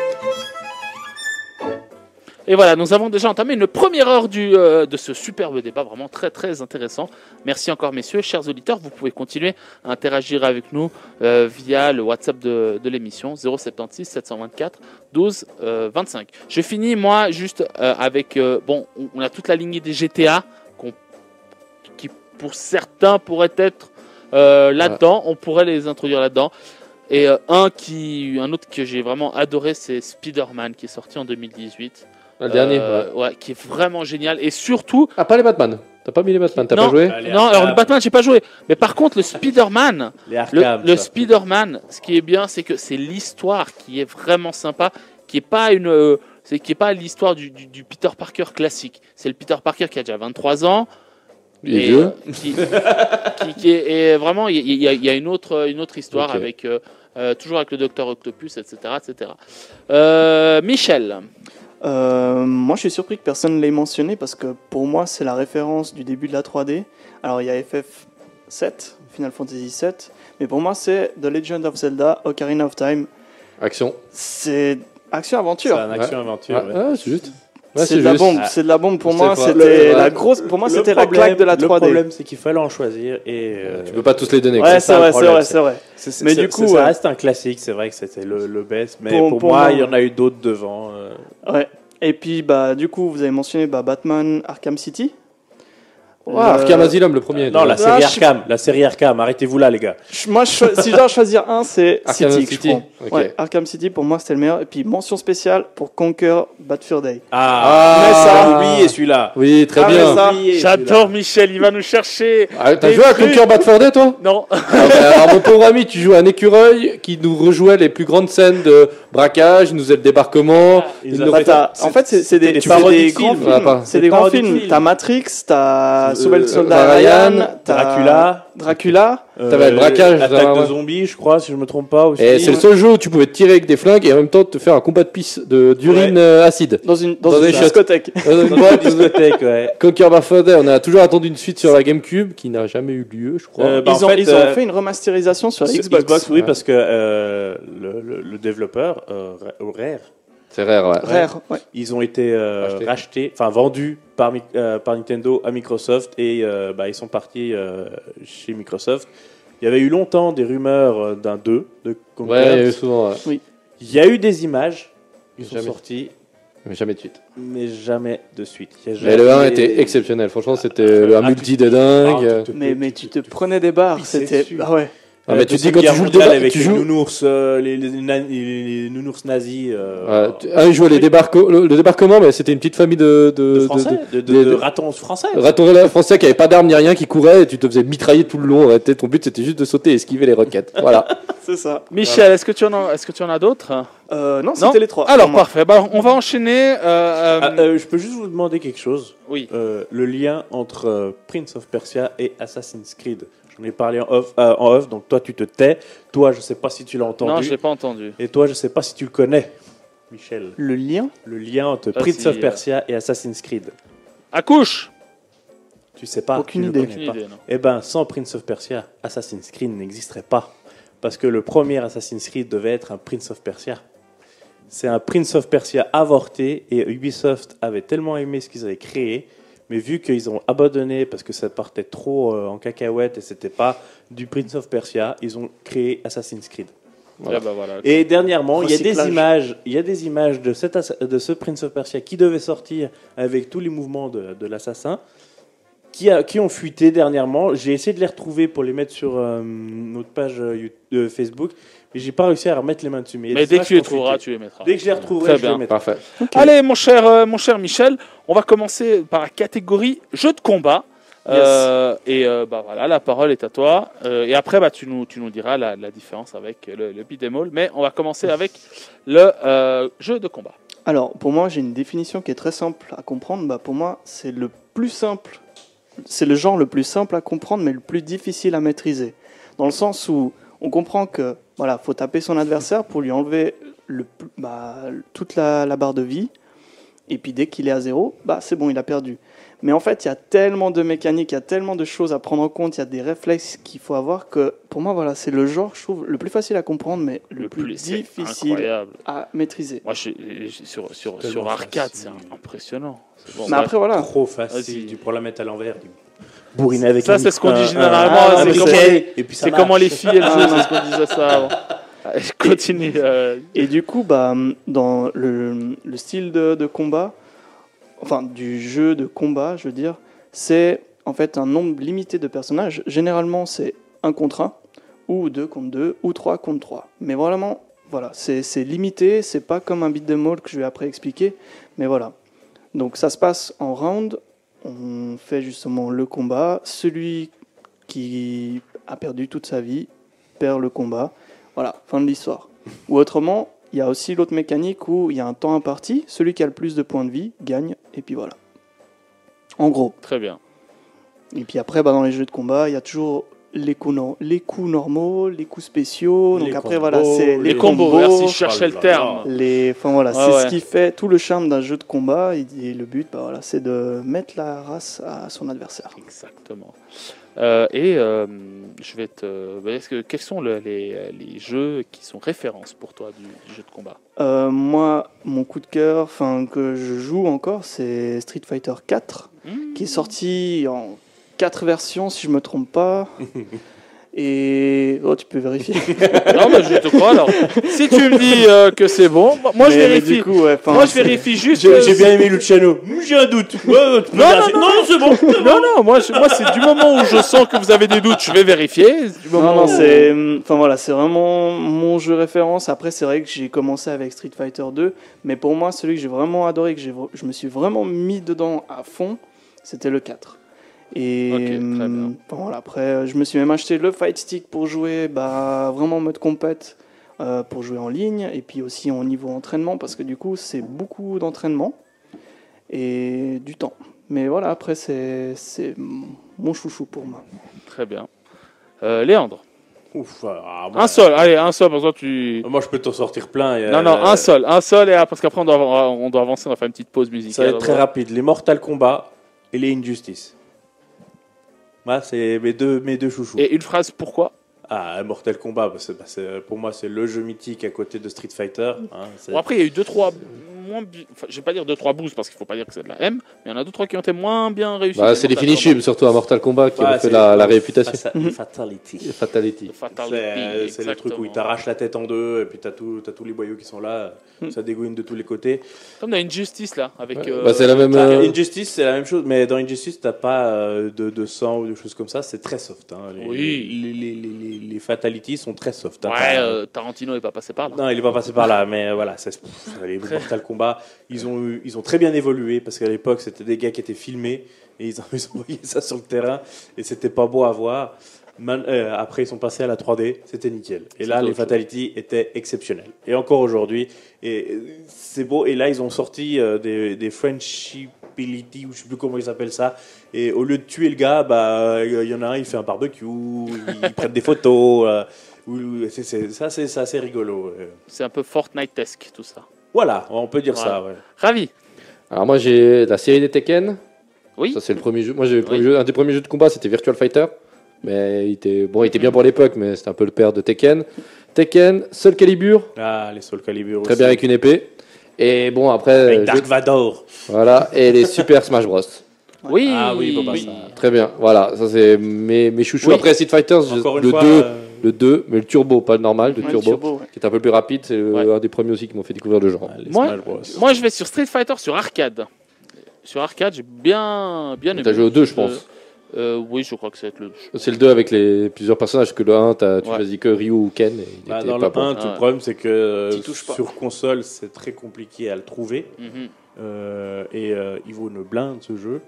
Et voilà, nous avons déjà entamé une première heure de ce superbe débat, vraiment très très intéressant. Merci encore messieurs, chers auditeurs, vous pouvez continuer à interagir avec nous via le WhatsApp de l'émission 076 724 12 25. Je finis moi juste avec, on a toute la lignée des GTA qui pour certains pourraient être là-dedans, on pourrait les introduire là-dedans. Et un autre que j'ai vraiment adoré, c'est Spider-Man qui est sorti en 2018. Le dernier, ouais, qui est vraiment génial. Et surtout. Ah, pas les Batman. T'as pas mis les Batman, t'as pas joué? Non, alors le Batman, j'ai pas joué. Mais par contre, le Spider-Man, le Spider-Man, ce qui est bien, c'est que c'est l'histoire qui est vraiment sympa, qui est pas l'histoire du Peter Parker classique. C'est le Peter Parker qui a déjà 23 ans. Il est vieux. Et vraiment, il y a une autre histoire avec toujours avec le Docteur Octopus, etc., etc. Michel. Moi, je suis surpris que personne ne l'ait mentionné parce que pour moi, c'est la référence du début de la 3D. Alors, il y a FF7, Final Fantasy 7, mais pour moi, c'est The Legend of Zelda, Ocarina of Time. Action. C'est action-aventure. C'est un action-aventure. Ouais, c'est juste. Ouais, c'est de la bombe. C'est de la bombe pour moi. C'était la grosse. Pour moi, c'était la claque de la 3D. Le problème, c'est qu'il fallait en choisir et tu peux pas tous les donner. Ouais, c'est vrai. Mais du coup, ça reste un classique. C'est vrai que c'était le best, mais pour moi, il y en a eu d'autres devant. Ouais. Et puis, du coup, vous avez mentionné Batman Arkham City. Arkham Asylum, le premier. Non, la série Arkham. Arrêtez-vous là, les gars. Moi, si je dois choisir un, c'est Arkham City. City. Ouais, Arkham City, pour moi, c'était le meilleur. Et puis, mention spéciale pour Conquer Bad Fur Day. Oublié celui-là. Oui, très bien. J'adore Michel, il va nous chercher. T'as joué à Conquer Bad Fur Day, toi? Non. Alors, mon pauvre ami, tu joues à un écureuil qui nous rejouait les plus grandes scènes de braquage, il nous faisait le débarquement. En fait, c'est des grands films. C'est des grands films. T'as Matrix, t'as Super Soldat Ryan, Dracula. T'avais le braquage. Attaque de zombies, je crois, si je me trompe pas. Aussi. Et c'est le seul jeu où tu pouvais te tirer avec des flingues et en même temps te faire un combat de pisse d'urine acide. Dans une discothèque. Dans une discothèque, ouais. Conquer Bad Fur Day, on a toujours attendu une suite sur la GameCube qui n'a jamais eu lieu, je crois. Ils ont fait une remasterisation sur la Xbox. Oui, parce que le développeur, Rare. C'est Rare, ouais. Rare, ouais. Ils ont été vendus par Nintendo à Microsoft et ils sont partis chez Microsoft. Il y avait eu longtemps des rumeurs d'un 2 de Conquer. Ouais, il y a eu souvent. Ouais. Oui. Il y a eu des images qui sont sorties. Mais jamais de suite. Mais jamais de suite. Mais le 1 était exceptionnel. Franchement, c'était un multi de dingue. Mais tu te prenais des barres. C'était. Ah ouais. Ah, mais tu dis quand tu joues le débat avec les nounours, les nounours nazis. Il jouait le débarquement, mais c'était une petite famille de ratons français. Ratons français qui n'avaient pas d'armes ni rien, qui couraient et tu te faisais mitrailler tout le long. Ton but c'était juste de sauter et esquiver les roquettes. Voilà. C'est ça. Michel, est-ce que tu en as d'autres? Non, c'était les trois. Alors parfait. On va enchaîner. Je peux juste vous demander quelque chose. Oui. Le lien entre Prince of Persia et Assassin's Creed. J'en ai parlé en off, donc toi tu te tais. Toi, je sais pas si tu l'as entendu. Non, je l'ai pas entendu. Et toi, je sais pas si tu le connais, Michel. Le lien entre Prince of Persia et Assassin's Creed. Accouche. Tu sais pas. Aucune idée. Eh ben, sans Prince of Persia, Assassin's Creed n'existerait pas. Parce que le premier Assassin's Creed devait être un Prince of Persia. C'est un Prince of Persia avorté et Ubisoft avait tellement aimé ce qu'ils avaient créé. Mais vu qu'ils ont abandonné parce que ça partait trop en cacahuète et c'était pas du Prince of Persia, ils ont créé Assassin's Creed. Voilà. Et dernièrement, il y a des images de ce Prince of Persia qui devait sortir avec tous les mouvements de l'assassin qui ont fuité dernièrement. J'ai essayé de les retrouver pour les mettre sur notre page Facebook, mais j'ai pas réussi à remettre les mains dessus. Mais dès que tu les trouveras, tu les mettras. Dès que je les retrouverai, je les mettrai. Parfait. Okay. Allez, mon cher Michel, on va commencer par la catégorie jeux de combat. Yes. Voilà, la parole est à toi. Et après, tu nous diras la différence avec le beat'em all. Mais on va commencer avec le jeu de combat. Alors, pour moi, j'ai une définition qui est très simple à comprendre. Pour moi, c'est le plus simple. C'est le genre le plus simple à comprendre, mais le plus difficile à maîtriser. Dans le sens où on comprend que faut taper son adversaire pour lui enlever toute la barre de vie. Et puis dès qu'il est à 0, c'est bon, il a perdu. Mais en fait, il y a tellement de mécaniques, il y a tellement de choses à prendre en compte, il y a des réflexes qu'il faut avoir que, pour moi, voilà, c'est le genre, je trouve, le plus facile à comprendre, mais le plus difficile incroyable. à maîtriser. Moi, sur arcade, c'est impressionnant. Bon, mais après, voilà. Trop facile, tu pourras la mettre à l'envers. Bourriner avec ça, c'est ce qu'on dit généralement. C'est comment les filles, elles jouent, c'est ce qu'on disait ça avant. Je continue. Et du coup, dans le style de combat, enfin du jeu de combat, je veux dire, c'est en fait un nombre limité de personnages. Généralement, c'est 1 contre 1, ou 2 contre 2, ou 3 contre 3. Mais vraiment, voilà, c'est limité, c'est pas comme un beat'em all que je vais après expliquer, mais voilà. Donc ça se passe en round, on fait justement le combat, celui qui a perdu toute sa vie perd le combat, voilà, fin de l'histoire. Ou autrement, il y a aussi l'autre mécanique où il y a un temps imparti, celui qui a le plus de points de vie gagne, et puis voilà. En gros. Très bien. Et puis après, dans les jeux de combat, il y a toujours les coups normaux, les coups spéciaux. Donc après, voilà, c'est les combos. Merci, je cherchais le terme. Enfin voilà, c'est ce qui fait tout le charme d'un jeu de combat. Et le but, voilà, c'est de mettre la race à son adversaire. Exactement. Je vais quels sont les jeux qui sont références pour toi du jeu de combat? Moi, mon coup de cœur, que je joue encore, c'est Street Fighter 4, qui est sorti en 4 versions, si je me trompe pas. Et tu peux vérifier. Non, mais je te crois alors. Si tu me dis que c'est bon, moi je vérifie. Du coup, moi je vérifie juste. J'ai bien aimé Luciano. J'ai un doute. Non, c'est bon. Non, moi c'est du moment où je sens que vous avez des doutes, je vais vérifier. C'est vraiment mon jeu référence. Après, c'est vrai que j'ai commencé avec Street Fighter 2, mais pour moi, celui que j'ai vraiment adoré, que je me suis vraiment mis dedans à fond, c'était le 4. Et après, je me suis même acheté le Fight Stick pour jouer vraiment en mode compète, pour jouer en ligne, et puis aussi au niveau entraînement, parce que du coup, c'est beaucoup d'entraînement et du temps. Mais voilà, après, c'est mon chouchou pour moi. Très bien. Léandre. Un seul, allez, un seul, parce que tu... Moi, je peux t'en sortir plein. Un seul, et parce qu'après, on doit avancer, on va faire une petite pause musicale. Ça va être très rapide. Les Mortal Kombat et les Injustice. C'est mes deux chouchous. Et une phrase, pourquoi? Mortal Kombat, pour moi, c'est le jeu mythique à côté de Street Fighter. Après, il y a eu 2-3 je vais pas dire 2-3 boosts parce qu'il faut pas dire que c'est de la M, mais il y en a 2-3 qui ont été moins bien réussis. C'est les finishes, surtout à Mortal Kombat, qui ont fait la réputation. Fatality. C'est le truc où il t'arrache la tête en deux, et puis t'as tous les boyaux qui sont là, ça dégouine de tous les côtés. Comme dans Injustice, là, avec... c'est la même... Injustice, c'est la même chose, mais dans Injustice, t'as pas de sang ou de choses comme ça, c'est très soft. Les Fatalities sont très soft. Tarantino n'est pas passé par là. Non, il est pas passé par là, mais voilà, les Mortal Kombat, ils ont très bien évolué, parce qu'à l'époque, c'était des gars qui étaient filmés, et ils envoyaient ça sur le terrain, et c'était pas beau à voir. Après, ils sont passés à la 3D, c'était nickel. Et là, les Fatalities étaient exceptionnels. Et encore aujourd'hui, et c'est beau. Et là, ils ont sorti des Friendshipability, ou je sais plus comment ils appellent ça. Et au lieu de tuer le gars, il y en a un, il fait un barbecue, ils prennent des photos. C'est assez rigolo. C'est un peu Fortnite-esque, tout ça. Voilà, on peut dire ça. Ouais. Ravi. Alors moi, j'ai la série des Tekken. Oui. Ça, c'est le premier jeu. Moi, un des premiers jeux de combat, c'était Virtua Fighter. Mais il était bien pour l'époque, mais c'était un peu le père de Tekken. Tekken, Soul Calibur. Les Soul Calibur aussi. Très bien avec une épée. Et bon, après... Avec Dark Vador. Voilà, et les Super Smash Bros. Oui. Très bien, voilà, ça c'est mes chouchous. Oui. Après Street Fighter, le 2, mais le turbo, pas le normal, le turbo, qui est un peu plus rapide. C'est un des premiers aussi qui m'ont fait découvrir le genre. Moi, je vais sur Street Fighter sur arcade. Sur arcade, j'ai bien aimé. T'as joué au 2, je pense. Oui, je crois que c'est le 2. C'est le 2 avec les plusieurs personnages, que le 1, tu choisis que Ryu ou Ken. Dans le 1, tout le problème, c'est que sur console, c'est très compliqué à le trouver. Il vaut une blinde, ce jeu.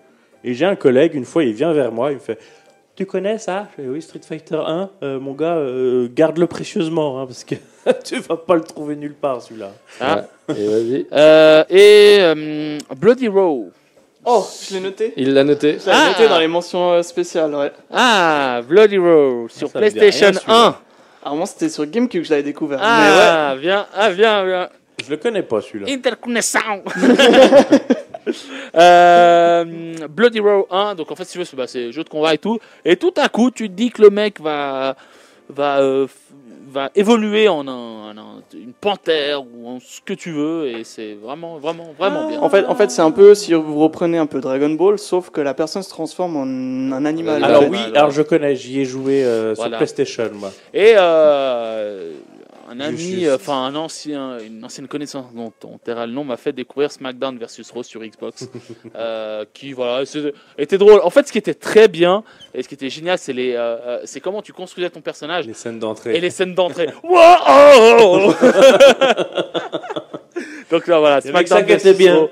Et j'ai un collègue, une fois, il vient vers moi, il me fait... Tu connais ça? Je fais, oui, Street Fighter 1. Mon gars, garde-le précieusement, parce que tu vas pas le trouver nulle part, celui-là. Et vas-y. Bloody Roar. Oh, je l'ai noté. Il l'a noté. Je l'ai noté dans les mentions spéciales, ouais. Bloody Roar sur PlayStation 1. Alors moi, c'était sur GameCube que je l'avais découvert. Viens. Je le connais pas, celui-là. Interconnexion. Bloody Roar 1, donc en fait, si tu veux, c'est jeu de combat et tout. Et tout à coup, tu te dis que le mec va évoluer en une panthère ou en ce que tu veux, et c'est vraiment bien. En fait, c'est un peu, si vous reprenez un peu Dragon Ball, sauf que la personne se transforme en un animal. Alors Ouais, oui, ouais. alors je connais, j'y ai joué sur Voilà. PlayStation, moi. Et un ami, une ancienne connaissance dont on taira le nom, m'a fait découvrir SmackDown versus Raw sur Xbox, qui était drôle. En fait, ce qui était très bien et ce qui était génial, c'est comment tu construisais ton personnage Les scènes d'entrée. et les scènes d'entrée. Wow. Donc là, voilà, Le mec SmackDown s'inquiétait versus bien. Raw.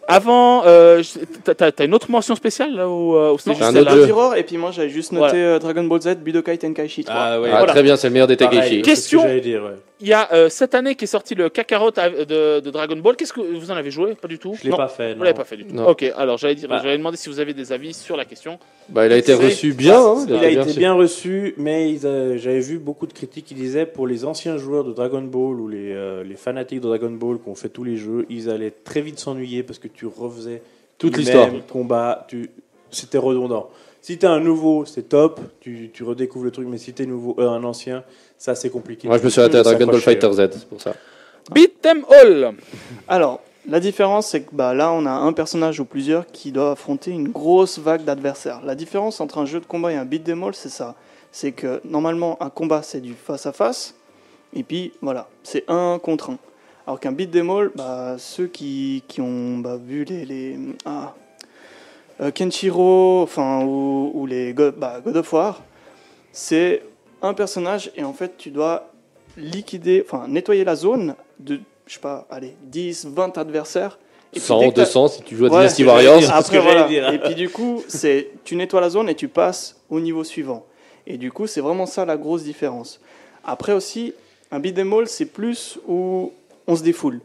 Avant, t'as une autre mention spéciale là, ou c'était J'ai un juste autre celle-là jeu. Roar, et puis moi j'avais juste noté Dragon Ball Z, Budokai Tenkaichi 3. Ah ouais. Ah, Voilà. très bien, c'est le meilleur des Tenkaichi. Pareil, Question. c'est ce que j'allais dire, ouais. Il y a cette année qui est sorti le Kakarot de Dragon Ball. Qu'est-ce que vous en avez joué? Pas du tout. Je l'ai Non. pas fait. Vous non. l'avez pas fait du tout. Non. Ok, alors j'allais Bah. demander si vous avez des avis sur la question. Bah, il a été C'est- reçu bien. Hein, Il a été reçu. bien reçu, mais j'avais vu beaucoup de critiques qui disaient pour les anciens joueurs de Dragon Ball ou les fanatiques de Dragon Ball qui ont fait tous les jeux, ils allaient très vite s'ennuyer parce que tu refaisais Toute le l'histoire. même combat, c'était redondant. Si t'es un nouveau, c'est top, tu redécouvres le truc, mais si t'es un ancien, ça c'est compliqué. Moi, je me suis arrêté à Dragon Ball S'accrocher. Fighter Z, c'est pour ça. Beat them all. Alors, la différence, c'est que là, on a un personnage ou plusieurs qui doivent affronter une grosse vague d'adversaires. La différence entre un jeu de combat et un beat'em all, c'est ça. C'est que normalement, un combat, c'est du face-à-face. Et puis, voilà, c'est 1 contre 1. Alors qu'un beat'em all, ceux qui ont vu Kenshiro, ou les God of War, c'est un personnage et en fait, tu dois nettoyer la zone de, je sais pas, allez, 10, 20 adversaires. Et puis, 100, dès que t'as- 200 si tu joues à Ouais, Dynasty c'est ce que Warriors. j'allais dire. Après, ce que voilà. j'allais dire. Et puis du coup, tu nettoies la zone et tu passes au niveau suivant. Et du coup, c'est vraiment ça la grosse différence. Après aussi, un beat'em all, c'est plus où on se défoule.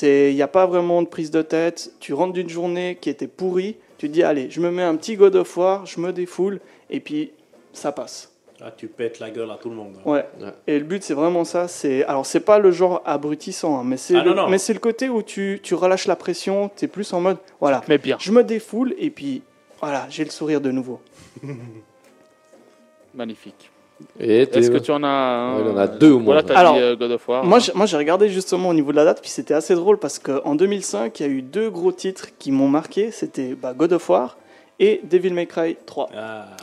Il n'y a pas vraiment de prise de tête. Tu rentres d'une journée qui était pourrie, tu te dis, allez, je me mets un petit God of War, je me défoule, et puis ça passe. Ah, tu pètes la gueule à tout le monde. Ouais. Et le but, c'est vraiment ça. Alors, c'est pas le genre abrutissant, hein, mais c'est non. le côté où tu relâches la pression, tu es plus en mode, voilà, Mais bien. je me défoule, et puis voilà, j'ai le sourire de nouveau. Magnifique. Et Est-ce que tu en as un? Ouais, il en a deux au moins. Voilà, t'as Alors, dit God of War. Moi, j'ai regardé justement au niveau de la date, puis c'était assez drôle parce qu'en 2005, il y a eu 2 gros titres qui m'ont marqué. C'était God of War et Devil May Cry 3.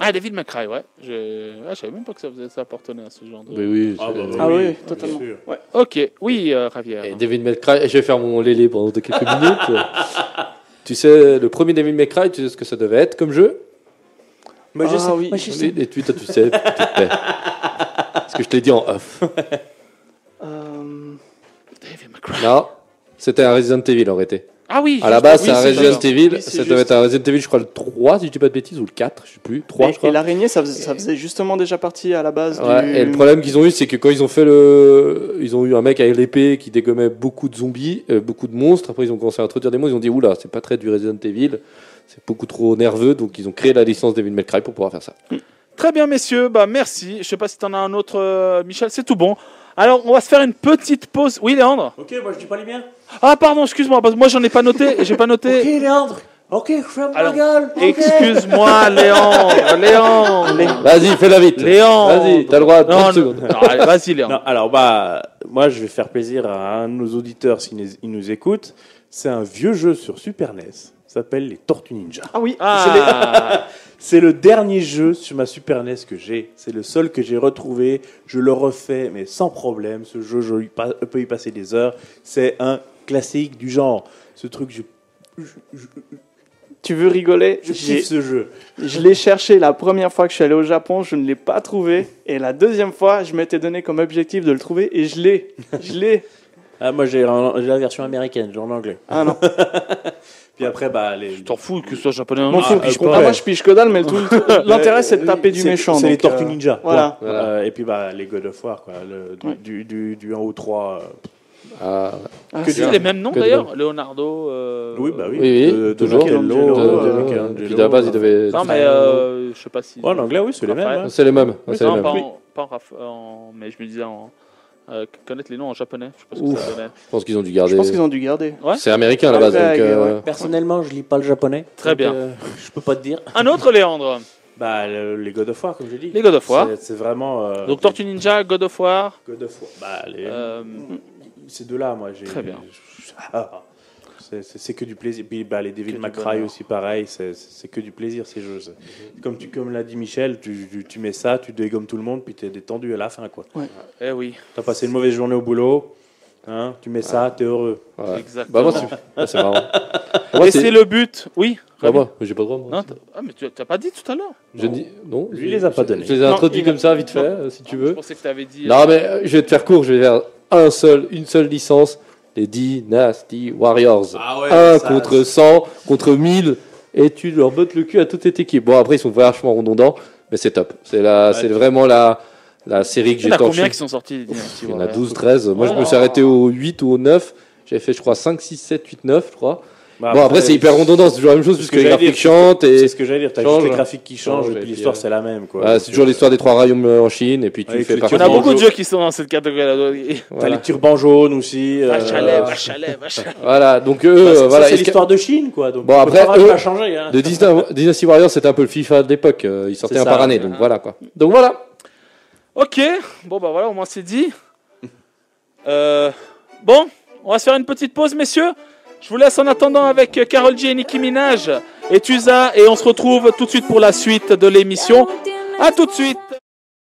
Ah, Devil May Cry, ouais. Je savais même pas que ça appartenait à ce genre de... Oui, oui. Ah, bah, Ah oui, bien totalement. sûr. Ouais. Ok, oui, Javier. Et Devil May Cry, je vais faire mon lélé pendant quelques minutes. Tu sais, le premier Devil May Cry, tu sais ce que ça devait être comme jeu? Moi, je sais. oui. Moi, je sais. Et toi, tu sais, s'il te plaît. Parce que je te l'ai dit en off. Devil May Cry. Non, c'était un Resident Evil en réalité. Ah oui. À la base, c'est un c'est Resident juste. Evil. Oui, c'est Ça devait juste. être un Resident Evil, je crois, le 3, si je dis pas de bêtises, ou le 4, je sais plus. 3, je crois. Et l'araignée, ça faisait justement déjà partie à la base Ouais, du... et le problème qu'ils ont eu, c'est que quand ils ont fait ils ont eu un mec avec l'épée qui dégommait beaucoup de zombies, beaucoup de monstres. Après, ils ont commencé à introduire des monstres. Ils ont dit, oula, c'est pas très du Resident Evil. C'est beaucoup trop nerveux. Donc, ils ont créé la licence Devil May Cry pour pouvoir faire ça. Très bien, messieurs. Merci. Je sais pas si t'en as un autre, Michel. C'est tout bon. Alors, on va se faire une petite pause. Oui, Léandre? Ok, moi je dis pas les miens. Ah, pardon, excuse-moi. Parce que moi, j'en ai pas noté. J'ai pas noté. Ok, Léandre. Ok, ferme Alors, ma gueule. Ok. Excuse-moi, Léandre. Vas-y, fais-la vite. Léandre. Vas-y, t'as le droit à 30 Non, secondes. non, allez, vas-y, Léandre. Non, alors moi je vais faire plaisir à un de nos auditeurs s'il nous écoute. C'est un vieux jeu sur Super NES. Ça s'appelle les Tortues Ninja. Ah oui, Ah, C'est le dernier jeu sur ma Super NES que j'ai. C'est le seul que j'ai retrouvé. Je le refais, mais sans problème. Ce jeu, je peux y passer des heures. C'est un classique du genre. Ce truc, tu veux rigoler? je kiffe ce jeu. Je l'ai cherché la première fois que je suis allé au Japon, je ne l'ai pas trouvé. Et la deuxième fois, je m'étais donné comme objectif de le trouver et je l'ai. Je l'ai. Ah, moi j'ai la version américaine, genre en anglais. Ah non. Puis après, je t'en fous que ce soit japonais ou M'en non. fous, je comprends. Moi, je pige que dalle, mais l'intérêt, c'est de taper du méchant. C'est les donc, Tortues Ninja. Voilà. point. Et puis les God of War, quoi. Du 1 au 3. Ah, Ah, Que C'est du- les mêmes noms que d'ailleurs, Leonardo. Oui, bah oui. Oui, De toujours. Michelangelo, De Michelangelo. Puis de la base, ils devaient. Non, mais je sais pas si. Oh, en anglais, oui, c'est les mêmes. Raphaël. hein. C'est les mêmes. Oui, C'est les non, mêmes. pas en mais je me disais en. connaître les noms en japonais. Je sais pas ce Ouf. que ça donnait. Je pense qu'ils ont dû garder. Je pense qu'ils ont dû garder. Ouais. C'est américain à la base. Ouais, Donc, ouais. Personnellement, je lis pas le japonais. Très donc, bien. Je peux pas te dire. Un autre, Léandre. Bah, les God of War, comme j'ai dit. Les God of War. C'est vraiment. Donc Tortue Ninja, God of War. God of War. Bah, Euh, ces deux-là, moi, j'ai. Très bien. C'est que du plaisir. Puis bah, les Devil Que May du Cry bonheur. aussi, pareil. C'est que du plaisir, ces jeux. Comme l'a dit Michel, tu mets ça, tu dégommes tout le monde, puis tu es détendu à la fin, quoi. Eh oui, Tu as passé une mauvaise journée au boulot, hein, tu mets ça, tu es heureux. ouais. exactement. Bah, moi, c'est marrant. Moi, Et c'est le but. Oui. Bah, moi, j'ai pas le droit. Moi. Non, mais tu n'as pas dit tout à l'heure. Je dis non. Lui, il les a pas donnés. Je les ai introduits il comme a- ça, vite fait, non. si tu Je veux. pensais que tu avais dit. Non, mais je vais te faire court. Je vais faire une seule licence. Les Dynasty Warriors. Ah ouais, 1 ça, contre 100, contre 1000. Et tu leur bottes le cul à toute cette équipe. Bon, après, ils sont vachement redondants. Mais c'est top. C'est vraiment la série que Il y j'ai en a torchée. combien qui sont sortis Dynasty Il y en a Warriors 12, 13. Moi, je me suis Oh. arrêté au 8 ou au 9. J'avais fait, je crois, 5, 6, 7, 8, 9, je crois. Bah, Bon, après, c'est hyper redondant. C'est toujours la même chose, c'est ce puisque que les j'allais graphiques dire, chantent. C'est Et ce que j'allais dire, tu as change. juste les graphiques qui changent, Change, et et puis puis, l'histoire, c'est la même. Quoi. voilà, c'est toujours l'histoire des 3 royaumes en Chine. Et puis, tu Avec fais les partie. On a Turban beaucoup de jaune. jeux qui sont dans cette catégorie-là. T'as Voilà. les turbans jaunes aussi. Vache à lait, vache à lait, vache à lait. Voilà, donc Bah, eux, ça, voilà. c'est Est-ce que- l'histoire de Chine, quoi. Donc, Bon, on après, peut pas eux, la changer. Hein. de Dynasty Warriors, c'était un peu le FIFA de l'époque. Ils sortaient C'est un ça, par année, ouais. donc voilà quoi. Donc voilà. Ok, bon bah voilà, au moins c'est dit. Bon, on va se faire une petite pause, messieurs. Je vous laisse en attendant avec Karol G et Nicki Minaj et Tusa, et on se retrouve tout de suite pour la suite de l'émission. À tout de suite.